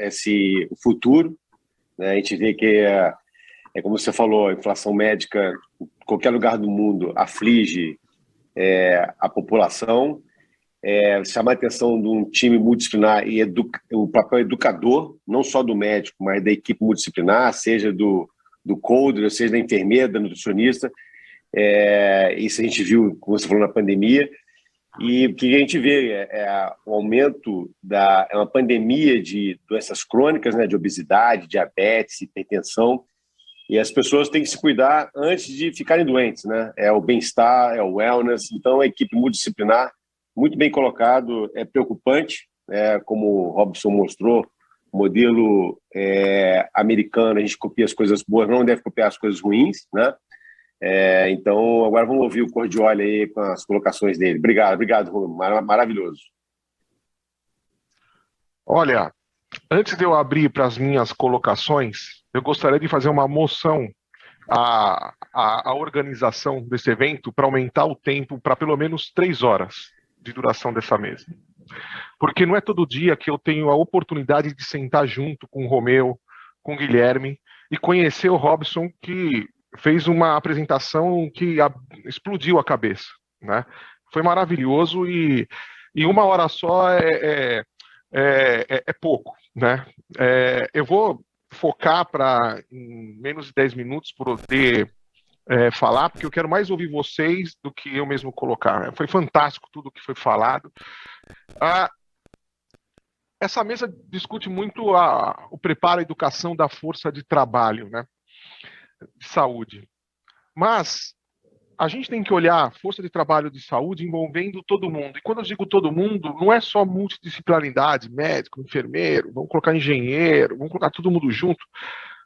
O futuro. Né? A gente vê que é como você falou, a inflação médica em qualquer lugar do mundo aflige a população. Chamar a atenção de um time multidisciplinar e o papel educador, não só do médico, mas da equipe multidisciplinar, seja do coder, seja da enfermeira, da nutricionista. Isso a gente viu, como você falou, na pandemia. E o que a gente vê é o aumento uma pandemia de doenças crônicas, né, de obesidade, diabetes, hipertensão. E as pessoas têm que se cuidar antes de ficarem doentes, né? É o bem-estar, é o wellness. Então, a equipe multidisciplinar, muito bem colocado, é preocupante, como o Robson mostrou, o modelo americano, a gente copia as coisas boas, não deve copiar as coisas ruins, né? Então, agora vamos ouvir o Cordioli aí com as colocações dele. Obrigado, Rubem, maravilhoso. Olha, antes de eu abrir para as minhas colocações, eu gostaria de fazer uma moção à organização desse evento para aumentar o tempo para pelo menos 3 horas de duração dessa mesa. Porque não é todo dia que eu tenho a oportunidade de sentar junto com o Romeu, com o Guilherme e conhecer o Robson, que fez uma apresentação que explodiu a cabeça, né? Foi maravilhoso e 1 hora só é pouco, né? Eu vou focar para em menos de 10 minutos poder falar, porque eu quero mais ouvir vocês do que eu mesmo colocar. Foi fantástico tudo que foi falado. Essa mesa discute muito o preparo e educação da força de trabalho, né? De saúde. Mas a gente tem que olhar a força de trabalho de saúde envolvendo todo mundo. E quando eu digo todo mundo, não é só multidisciplinaridade, médico, enfermeiro, vamos colocar engenheiro, vamos colocar todo mundo junto.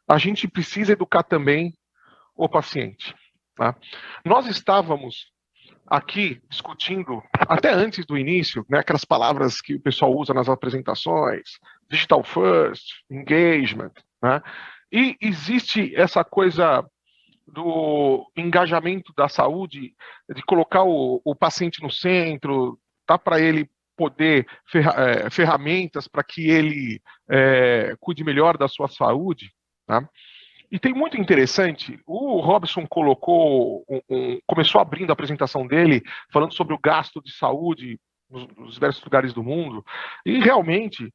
A gente precisa educar também o paciente. Tá? Nós estávamos aqui discutindo, até antes do início, né, aquelas palavras que o pessoal usa nas apresentações, digital first, engagement, né? E existe essa coisa do engajamento da saúde, de colocar o paciente no centro, tá, para ele poder ferramentas para que ele cuide melhor da sua saúde, tá? E tem muito interessante, o Robson colocou, começou abrindo a apresentação dele, falando sobre o gasto de saúde nos diversos lugares do mundo, e realmente,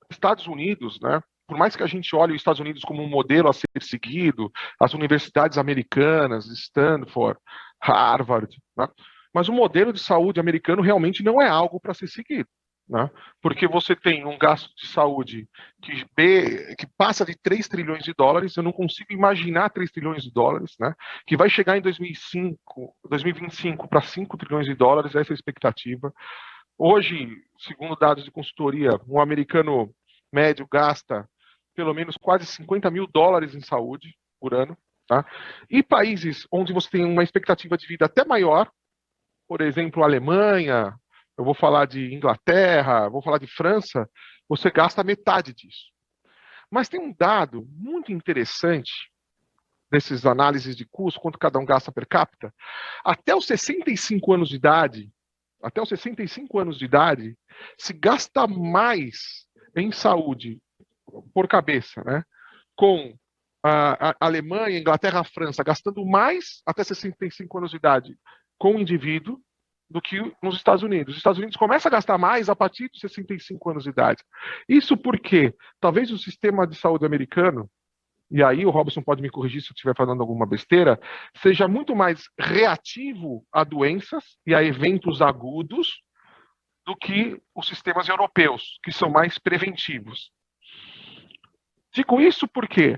Estados Unidos, né, por mais que a gente olhe os Estados Unidos como um modelo a ser seguido, as universidades americanas, Stanford, Harvard, né, mas o modelo de saúde americano realmente não é algo para ser seguido. Né? Porque você tem um gasto de saúde que passa de 3 trilhões de dólares, eu não consigo imaginar 3 trilhões de dólares, né? Que vai chegar em 2025 para 5 trilhões de dólares, essa é a expectativa. Hoje, segundo dados de consultoria, um americano médio gasta pelo menos quase 50 mil dólares em saúde por ano. Tá? E países onde você tem uma expectativa de vida até maior, por exemplo, Alemanha, eu vou falar de Inglaterra, vou falar de França, você gasta metade disso. Mas tem um dado muito interessante desses análises de custo, quanto cada um gasta per capita. Até os 65 anos de idade, se gasta mais em saúde por cabeça, né? Com a Alemanha, Inglaterra, a França, gastando mais até 65 anos de idade com o indivíduo, do que nos Estados Unidos. Os Estados Unidos começam a gastar mais a partir de 65 anos de idade. Isso porque talvez o sistema de saúde americano, e aí o Robson pode me corrigir se eu estiver falando alguma besteira, seja muito mais reativo a doenças e a eventos agudos do que os sistemas europeus, que são mais preventivos. Digo isso porque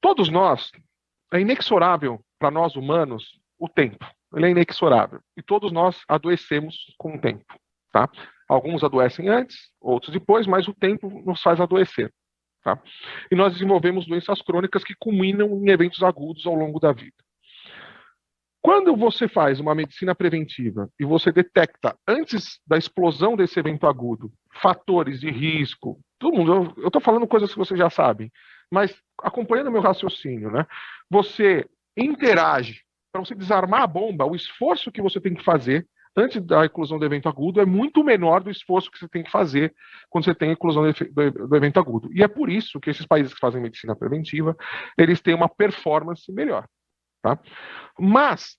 todos nós, é inexorável para nós humanos o tempo. Ele é inexorável. E todos nós adoecemos com o tempo. Tá? Alguns adoecem antes, outros depois, mas o tempo nos faz adoecer. Tá? E nós desenvolvemos doenças crônicas que culminam em eventos agudos ao longo da vida. Quando você faz uma medicina preventiva e você detecta, antes da explosão desse evento agudo, fatores de risco, todo mundo, eu estou falando coisas que vocês já sabem, mas acompanhando meu raciocínio, né? Você interage para você desarmar a bomba, o esforço que você tem que fazer antes da eclosão do evento agudo é muito menor do esforço que você tem que fazer quando você tem a eclosão do evento agudo. E é por isso que esses países que fazem medicina preventiva, eles têm uma performance melhor. Tá? Mas,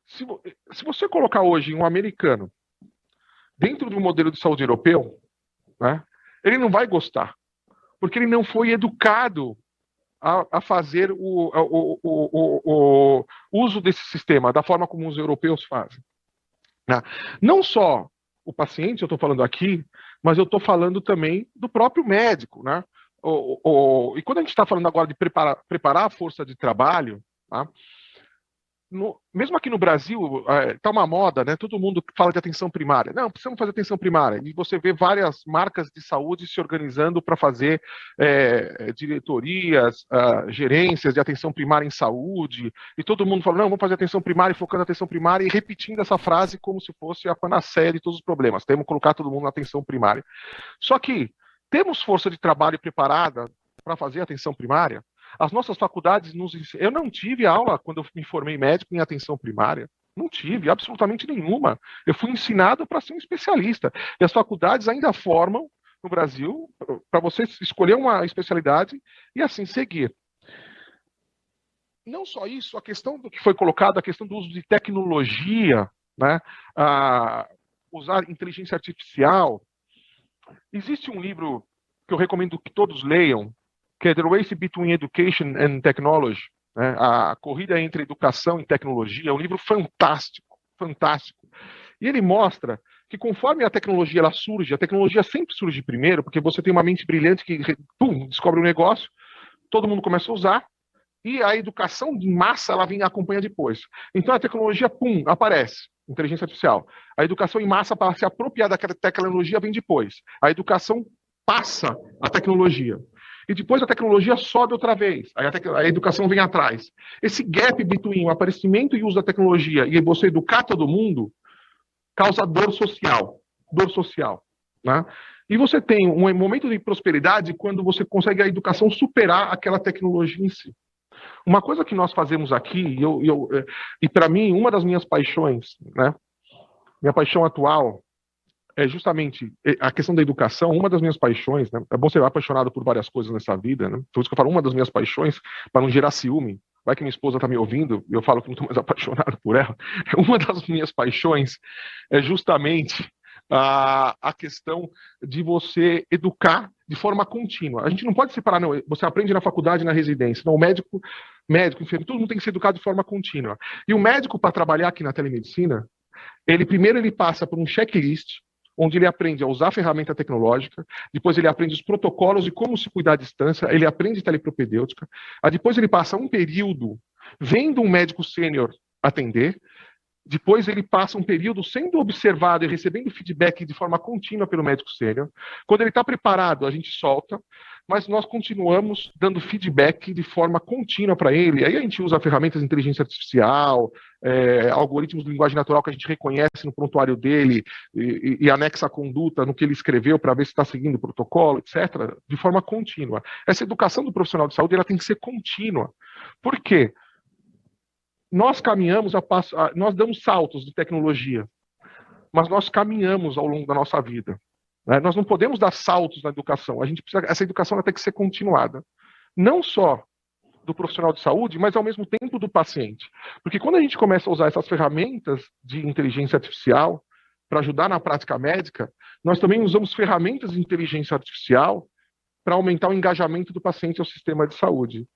se você colocar hoje um americano dentro do modelo de saúde europeu, né, ele não vai gostar, porque ele não foi educado a fazer o uso desse sistema da forma como os europeus fazem. Né? Não só o paciente, eu estou falando aqui, mas eu estou falando também do próprio médico. Né? E quando a gente está falando agora de preparar a força de trabalho, tá? Mesmo aqui no Brasil, está uma moda, né? Todo mundo fala de atenção primária. Não, precisamos fazer atenção primária. E você vê várias marcas de saúde se organizando para fazer diretorias, gerências de atenção primária em saúde. E todo mundo fala, não, vamos fazer atenção primária, focando na atenção primária e repetindo essa frase como se fosse a panaceia de todos os problemas. Temos que colocar todo mundo na atenção primária. Só que temos força de trabalho preparada para fazer atenção primária? As nossas faculdades nos ensinam. Eu não tive aula, quando eu me formei médico, em atenção primária. Não tive, absolutamente nenhuma. Eu fui ensinado para ser um especialista. E as faculdades ainda formam, no Brasil, para você escolher uma especialidade e assim seguir. Não só isso, a questão do que foi colocado, a questão do uso de tecnologia, né, usar inteligência artificial. Existe um livro que eu recomendo que todos leiam, que é The Race Between Education and Technology, né? A corrida entre educação e tecnologia. É um livro fantástico, fantástico. E ele mostra que conforme a tecnologia ela surge, a tecnologia sempre surge primeiro, porque você tem uma mente brilhante que descobre um negócio, todo mundo começa a usar, e a educação de massa ela vem acompanha depois. Então a tecnologia, aparece, inteligência artificial. A educação em massa para se apropriar daquela tecnologia vem depois. A educação passa a tecnologia. E depois a tecnologia sobe outra vez, aí a educação vem atrás. Esse gap between o aparecimento e o uso da tecnologia e você educar todo mundo causa dor social. Dor social. Né? E você tem um momento de prosperidade quando você consegue a educação superar aquela tecnologia em si. Uma coisa que nós fazemos aqui, e para mim, uma das minhas paixões, né, minha paixão atual, é justamente a questão da educação, uma das minhas paixões, né? É bom ser apaixonado por várias coisas nessa vida, né? Por isso que eu falo uma das minhas paixões, para não gerar ciúme. Vai que minha esposa está me ouvindo e eu falo que não estou mais apaixonado por ela. Uma das minhas paixões é justamente a questão de você educar de forma contínua. A gente não pode separar, não. Você aprende na faculdade, na residência. Não, o médico, enfermeiro, todo mundo tem que ser educado de forma contínua. E o médico, para trabalhar aqui na telemedicina, primeiro ele passa por um checklist, onde ele aprende a usar a ferramenta tecnológica, depois ele aprende os protocolos de como se cuidar à distância, ele aprende telepropedêutica, depois ele passa um período vendo um médico sênior atender, depois ele passa um período sendo observado e recebendo feedback de forma contínua pelo médico sênior. Quando ele está preparado, a gente solta, mas nós continuamos dando feedback de forma contínua para ele. Aí a gente usa ferramentas de inteligência artificial, algoritmos de linguagem natural que a gente reconhece no prontuário dele e anexa a conduta no que ele escreveu para ver se está seguindo o protocolo, etc., de forma contínua. Essa educação do profissional de saúde ela tem que ser contínua. Por quê? Nós caminhamos nós damos saltos de tecnologia, mas nós caminhamos ao longo da nossa vida. Né? Nós não podemos dar saltos na educação. Essa educação ela tem que ser continuada. Não só do profissional de saúde, mas ao mesmo tempo do paciente. Porque quando a gente começa a usar essas ferramentas de inteligência artificial para ajudar na prática médica, nós também usamos ferramentas de inteligência artificial para aumentar o engajamento do paciente ao sistema de saúde.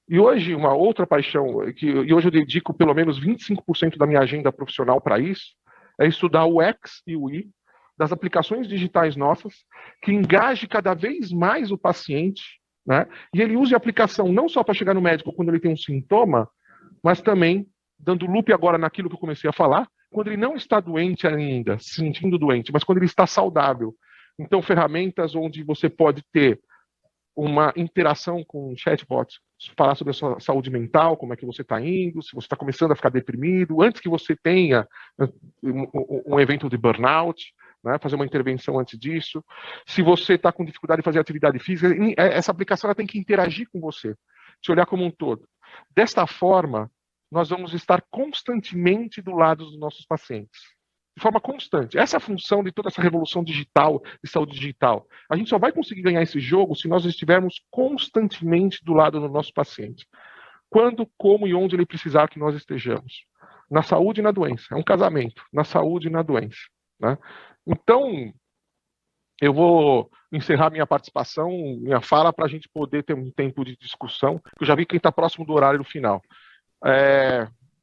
E hoje, uma outra paixão, e hoje eu dedico pelo menos 25% da minha agenda profissional para isso, é estudar o X e o Y das aplicações digitais nossas, que engaje cada vez mais o paciente, né? E ele use a aplicação não só para chegar no médico quando ele tem um sintoma, mas também, dando loop agora naquilo que eu comecei a falar, quando ele não está doente ainda, se sentindo doente, mas quando ele está saudável. Então, ferramentas onde você pode ter uma interação com chatbots, falar sobre a sua saúde mental, como é que você está indo, se você está começando a ficar deprimido, antes que você tenha um evento de burnout, né, fazer uma intervenção antes disso. Se você está com dificuldade de fazer atividade física, essa aplicação ela tem que interagir com você, te olhar como um todo. Desta forma, nós vamos estar constantemente do lado dos nossos pacientes. De forma constante. Essa é a função de toda essa revolução digital, de saúde digital. A gente só vai conseguir ganhar esse jogo se nós estivermos constantemente do lado do nosso paciente. Quando, como e onde ele precisar que nós estejamos. Na saúde e na doença. É um casamento. Na saúde e na doença. Né? Então, eu vou encerrar minha participação, minha fala, para a gente poder ter um tempo de discussão. Eu já vi quem está próximo do horário do final.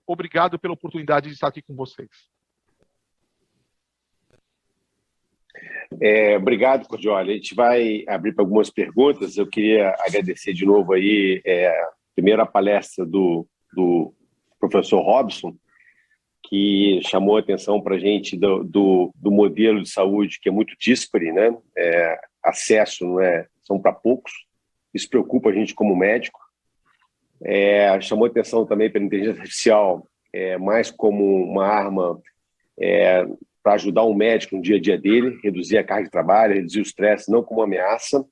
Obrigado pela oportunidade de estar aqui com vocês. Obrigado, Cordioli. A gente vai abrir para algumas perguntas. Eu queria agradecer de novo aí, primeiro a palestra do professor Robson, que chamou a atenção para a gente do modelo de saúde que é muito díspare, né? Acesso são para poucos. Isso preocupa a gente como médico. Chamou a atenção também pela inteligência artificial, mais como uma arma para ajudar o médico no dia a dia dele, reduzir a carga de trabalho, reduzir o estresse, não como uma ameaça.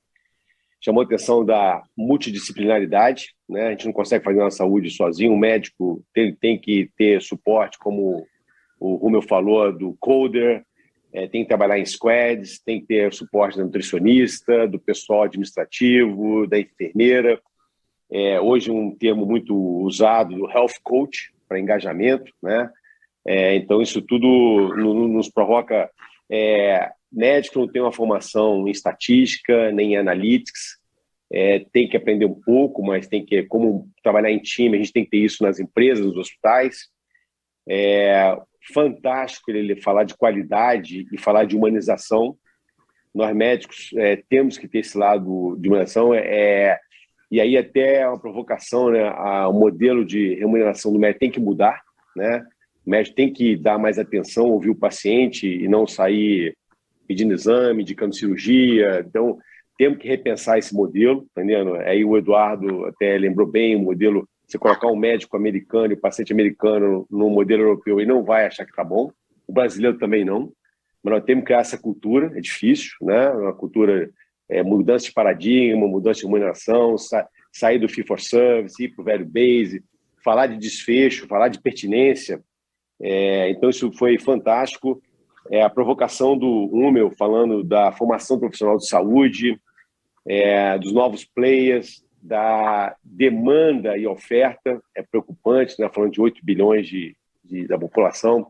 Chamou a atenção da multidisciplinaridade, né? A gente não consegue fazer uma saúde sozinho, o médico tem que ter suporte, como o Rúmel falou, do coder, tem que trabalhar em squads, tem que ter suporte da nutricionista, do pessoal administrativo, da enfermeira. Hoje um termo muito usado, do health coach, para engajamento, né? Então, isso tudo nos provoca... médico não tem uma formação em estatística, nem em analytics, tem que aprender um pouco, mas tem que, como trabalhar em time, a gente tem que ter isso nas empresas, nos hospitais. Fantástico ele falar de qualidade e falar de humanização. Nós médicos temos que ter esse lado de humanização, e aí até uma provocação, né? O modelo de remuneração do médico tem que mudar, né? O médico tem que dar mais atenção, ouvir o paciente e não sair pedindo exame, indicando cirurgia. Então, temos que repensar esse modelo, entendendo? Aí o Eduardo até lembrou bem o modelo, você colocar um médico americano e o paciente americano no modelo europeu, ele não vai achar que está bom. O brasileiro também não. Mas nós temos que criar essa cultura, é difícil, né? Uma cultura, mudança de paradigma, mudança de remuneração, sair do fee for service, ir para o value base, falar de desfecho, falar de pertinência. Então, isso foi fantástico. A provocação do Rúmel, falando da formação profissional de saúde, dos novos players, da demanda e oferta, é preocupante, né? Falando de 8 bilhões da população,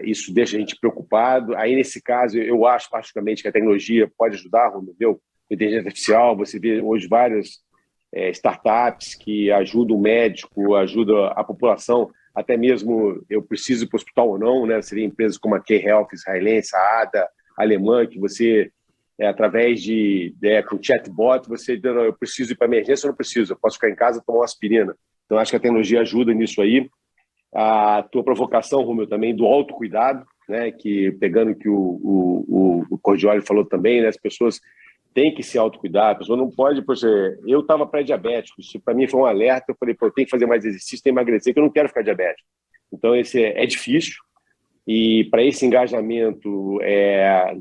isso deixa a gente preocupado. Aí, nesse caso, eu acho particularmente que a tecnologia pode ajudar, Rúmel, a inteligência artificial, você vê hoje várias startups que ajudam o médico, ajudam a população. Até mesmo eu preciso ir para o hospital ou não, né? Seria empresas como a K-Health israelense, a ADA, alemã, que você, através com chatbot, você diz, não, eu preciso ir para emergência ou não preciso, eu posso ficar em casa e tomar uma aspirina. Então, acho que a tecnologia ajuda nisso aí. A tua provocação, Rúmel, também do autocuidado, né? Que, pegando o que o Cordioli falou também, né? As pessoas têm que se autocuidar, a pessoa não pode... Eu estava pré-diabético, isso para mim foi um alerta, eu falei, eu tenho que fazer mais exercício, tenho que emagrecer, que eu não quero ficar diabético. Então, esse é difícil, e para esse engajamento,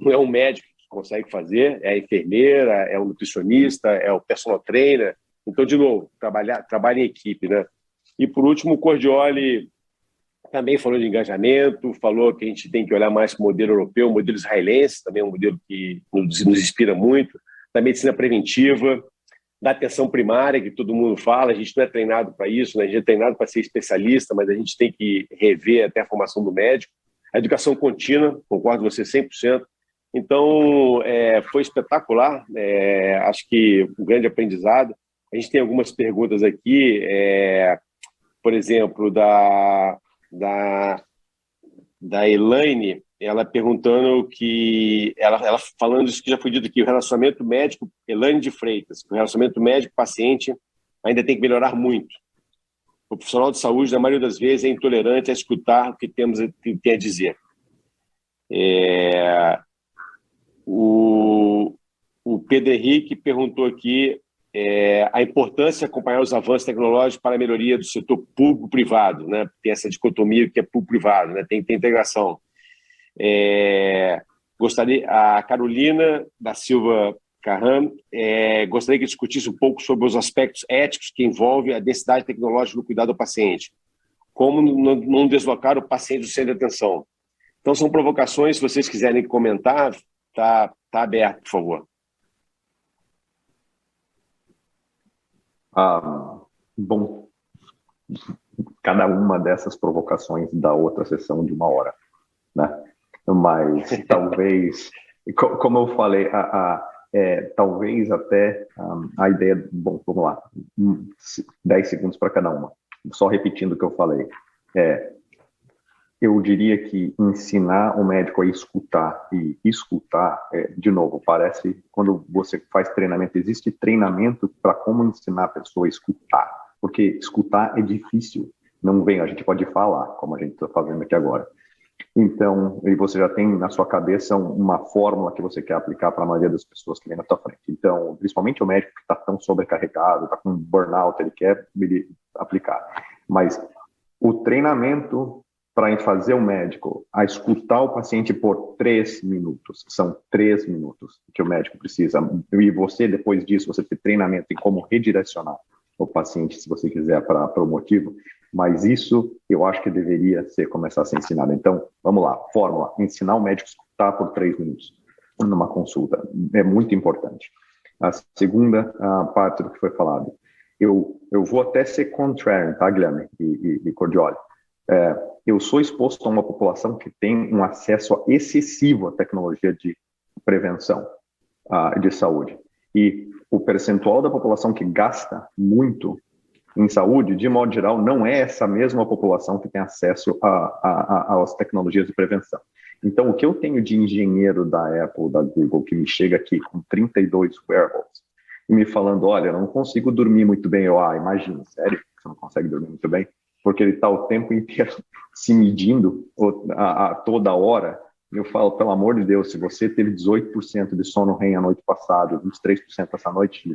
não é um médico que consegue fazer, é a enfermeira, é o nutricionista, é o personal trainer. Então, de novo, trabalho em equipe, né? E, por último, o Cordioli também falou de engajamento, falou que a gente tem que olhar mais para o modelo europeu, o modelo israelense, também é um modelo que nos inspira muito, da medicina preventiva, da atenção primária, que todo mundo fala, a gente não é treinado para isso, né? A gente é treinado para ser especialista, mas a gente tem que rever até a formação do médico. A educação contínua, concordo com você 100%. Então, foi espetacular, acho que um grande aprendizado. A gente tem algumas perguntas aqui, por exemplo, da Elaine, ela perguntando que, ela falando isso que já foi dito aqui, o relacionamento médico, Elaine de Freitas, o relacionamento médico-paciente ainda tem que melhorar muito. O profissional de saúde, na maioria das vezes, é intolerante a escutar o que tem a dizer. O O Pedro Henrique perguntou aqui a importância de acompanhar os avanços tecnológicos para a melhoria do setor público-privado, né? Tem essa dicotomia que é público-privado, né? Tem integração. A Carolina da Silva Carran gostaria que discutisse um pouco sobre os aspectos éticos que envolvem a densidade tecnológica no cuidado ao paciente. Como não deslocar o paciente do centro de atenção. Então, são provocações, se vocês quiserem comentar, tá aberto, por favor. Bom, cada uma dessas provocações dá outra sessão de 1 hora, né? Mas talvez, como eu falei, talvez até a ideia... Bom, vamos lá, 10 segundos para cada uma. Só repetindo o que eu falei. Eu diria que ensinar o médico a escutar, e escutar, de novo, parece, quando você faz treinamento, existe treinamento para como ensinar a pessoa a escutar, porque escutar é difícil, não vem, a gente pode falar, como a gente está fazendo aqui agora. Então, e você já tem na sua cabeça uma fórmula que você quer aplicar para a maioria das pessoas que vem na sua frente. Então, principalmente o médico que está tão sobrecarregado, está com burnout, ele quer aplicar. Mas o treinamento para fazer o médico a escutar o paciente por 3 minutos, são 3 minutos que o médico precisa. E você, depois disso, você tem treinamento em como redirecionar o paciente, se você quiser, para o motivo. Mas isso, eu acho que deveria começar a ser ensinado. Então, vamos lá, fórmula, ensinar o médico a escutar por 3 minutos numa consulta. É muito importante. A segunda parte do que foi falado, eu vou até ser contrarian, tá, Guilherme e Cordioli? Eu sou exposto a uma população que tem um acesso excessivo à tecnologia de prevenção de saúde. E o percentual da população que gasta muito em saúde, de modo geral, não é essa mesma população que tem acesso às tecnologias de prevenção. Então, o que eu tenho de engenheiro da Apple, da Google, que me chega aqui com 32 wearables, e me falando, olha, eu não consigo dormir muito bem. Imagina, sério que você não consegue dormir muito bem? Porque ele está o tempo inteiro se medindo a toda hora. Eu falo, pelo amor de Deus, se você teve 18% de sono REM a noite passada, 23% essa noite,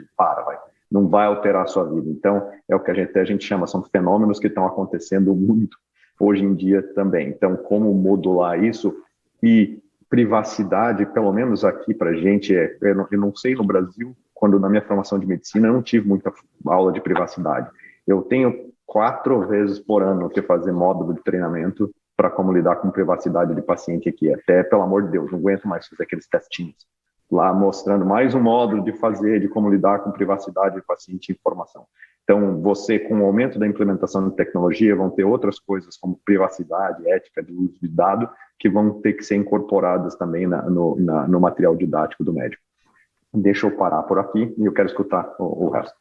não vai alterar a sua vida. Então, é o que a gente chama, são fenômenos que estão acontecendo muito hoje em dia também. Então, como modular isso e privacidade, pelo menos aqui para a gente, eu não sei no Brasil, quando na minha formação de medicina, eu não tive muita aula de privacidade. Eu tenho 4 vezes por ano que fazer módulo de treinamento para como lidar com privacidade de paciente aqui. Até, pelo amor de Deus, não aguento mais fazer aqueles testinhos lá mostrando mais um módulo de como lidar com privacidade de paciente e informação. Então, você, com o aumento da implementação de tecnologia, vão ter outras coisas como privacidade, ética de uso de dado, que vão ter que ser incorporadas também no material didático do médico. Deixa eu parar por aqui e eu quero escutar o resto.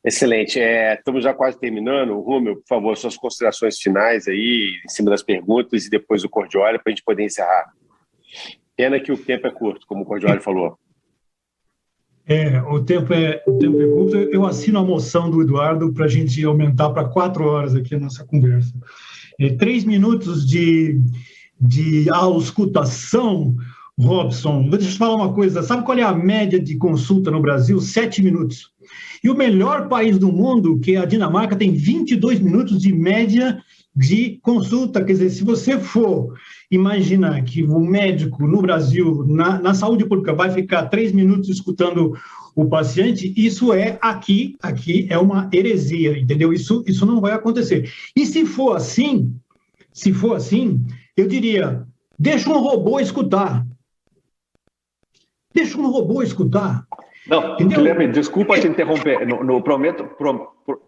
Excelente. Estamos já quase terminando. Rúmel, por favor, suas considerações finais aí, em cima das perguntas, e depois o Cordioli, para a gente poder encerrar. Pena que o tempo é curto, como o Cordioli falou. O tempo é curto. Eu assino a moção do Eduardo para a gente aumentar para 4 horas aqui a nossa conversa. 3 minutos de auscultação, Robson. Deixa eu te falar uma coisa. Sabe qual é a média de consulta no Brasil? 7 minutos. E o melhor país do mundo, que é a Dinamarca, tem 22 minutos de média de consulta. Quer dizer, se você for imaginar que o médico no Brasil, na saúde pública, vai ficar 3 minutos escutando o paciente, isso aqui é uma heresia, entendeu? Isso não vai acontecer. E se for assim, eu diria, deixa um robô escutar. Deixa um robô escutar. Não, entendeu? Guilherme, desculpa te interromper.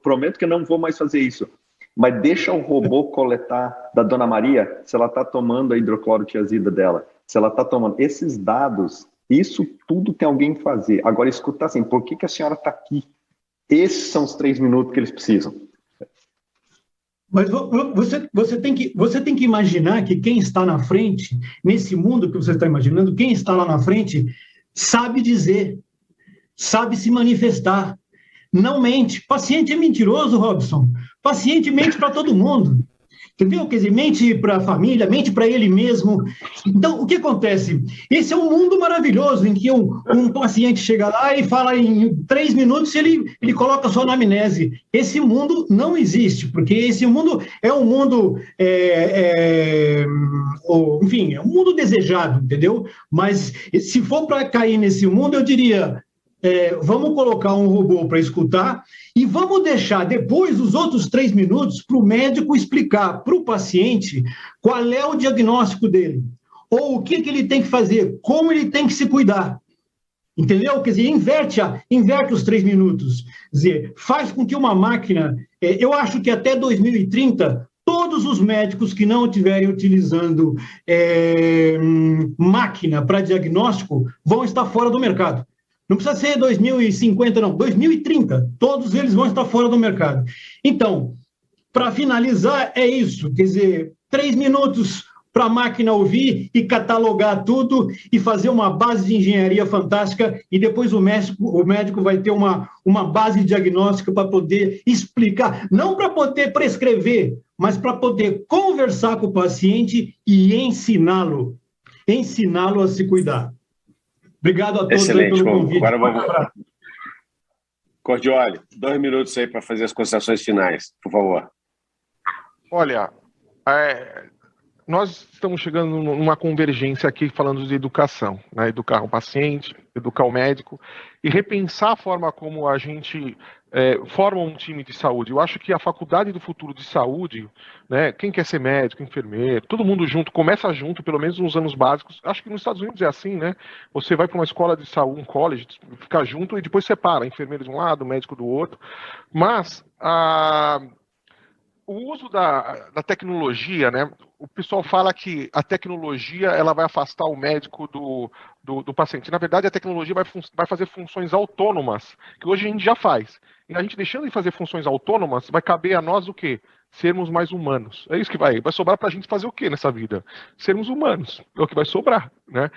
Prometo que não vou mais fazer isso. Mas deixa o robô coletar da Dona Maria se ela está tomando a hidroclorotiazida dela. Se ela está tomando esses dados, isso tudo tem alguém que fazer. Agora, escutar assim, por que a senhora está aqui? Esses são os 3 minutos que eles precisam. Mas você tem que imaginar que quem está na frente, nesse mundo que você está imaginando, quem está lá na frente sabe dizer, sabe se manifestar, não mente. Paciente é mentiroso, Robson. Paciente mente para todo mundo. Entendeu? Quer dizer, mente para a família, mente para ele mesmo. Então, o que acontece? Esse é um mundo maravilhoso em que um paciente chega lá e fala em 3 minutos ele coloca sua anamnese. Esse mundo não existe, porque esse mundo é um mundo, enfim, é um mundo desejado, entendeu? Mas se for para cair nesse mundo, eu diria... vamos colocar um robô para escutar e vamos deixar depois os outros 3 minutos para o médico explicar para o paciente qual é o diagnóstico dele, ou o que ele tem que fazer, como ele tem que se cuidar. Entendeu? Quer dizer, inverte os 3 minutos. Quer dizer, faz com que uma máquina... eu acho que até 2030, todos os médicos que não estiverem utilizando máquina para diagnóstico vão estar fora do mercado. Não precisa ser 2050, não. 2030, todos eles vão estar fora do mercado. Então, para finalizar, é isso. Quer dizer, 3 minutos para a máquina ouvir e catalogar tudo e fazer uma base de engenharia fantástica e depois o médico vai ter uma base diagnóstica para poder explicar, não para poder prescrever, mas para poder conversar com o paciente e ensiná-lo a se cuidar. Obrigado a todos aí pelo convite. Agora vamos... Cordioli, 2 minutos aí para fazer as considerações finais, por favor. Olha, nós estamos chegando numa convergência aqui falando de educação, né? Educar o paciente, educar o médico e repensar a forma como a gente forma um time de saúde. Eu acho que a Faculdade do Futuro de Saúde, né, quem quer ser médico, enfermeiro, todo mundo junto, começa junto, pelo menos nos anos básicos. Acho que nos Estados Unidos é assim, né? Você vai para uma escola de saúde, um college, fica junto e depois separa, enfermeiro de um lado, médico do outro. Mas o uso da tecnologia, né? O pessoal fala que a tecnologia ela vai afastar o médico do paciente. Na verdade, a tecnologia vai fazer funções autônomas, que hoje a gente já faz. E a gente deixando de fazer funções autônomas, vai caber a nós o quê? Sermos mais humanos. É isso que vai sobrar para a gente fazer o quê nessa vida? Sermos humanos. É o que vai sobrar, né?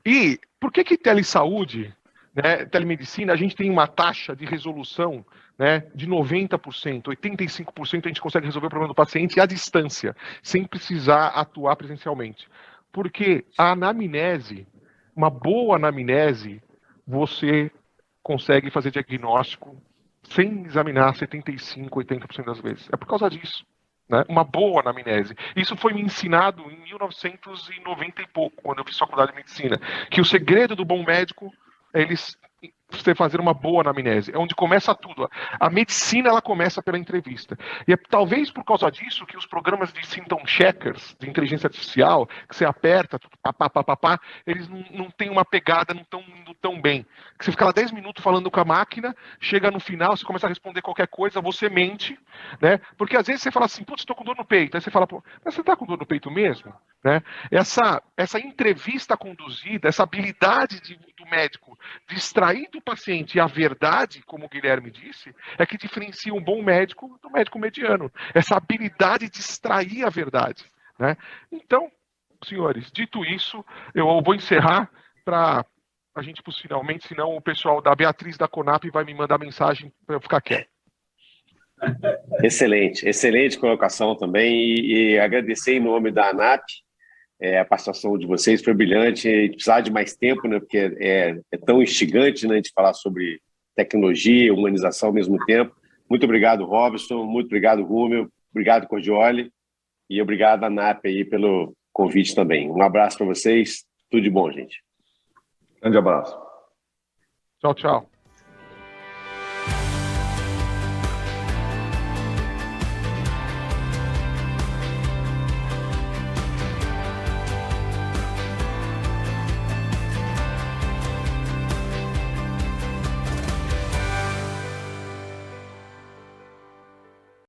E por que telesaúde, né, telemedicina, a gente tem uma taxa de resolução, né, de 90%, 85% a gente consegue resolver o problema do paciente à distância, sem precisar atuar presencialmente. Porque a anamnese, uma boa anamnese, você consegue fazer diagnóstico sem examinar 75%, 80% das vezes. É por causa disso. Né? Uma boa anamnese. Isso foi me ensinado em 1990 e pouco, quando eu fiz faculdade de medicina, que o segredo do bom médico é você fazer uma boa anamnese, é onde começa tudo. A medicina ela começa pela entrevista. E é talvez por causa disso que os programas de symptom checkers, de inteligência artificial, que você aperta, eles não têm uma pegada, não estão indo tão bem. Que você fica lá 10 minutos falando com a máquina, chega no final, você começa a responder qualquer coisa, você mente, né? Porque às vezes você fala assim, putz, estou com dor no peito. Aí você fala, pô, mas você está com dor no peito mesmo? Né? Essa entrevista conduzida, essa habilidade do médico de extrair do paciente a verdade, como o Guilherme disse, é que diferencia um bom médico do médico mediano. Essa habilidade de extrair a verdade. Né? Então, senhores, dito isso, eu vou encerrar para a gente finalmente, senão o pessoal da Beatriz da Conap vai me mandar mensagem para eu ficar quieto. Excelente colocação também e agradecer em nome da ANAP a participação de vocês, foi brilhante. A gente precisava de mais tempo, né, porque é tão instigante, né, a gente falar sobre tecnologia, humanização ao mesmo tempo. Muito obrigado, Robson, muito obrigado, Rúmel, obrigado, Cordioli, e obrigado, ANAP, aí, pelo convite também. Um abraço para vocês, tudo de bom, gente. Grande abraço. Tchau, tchau.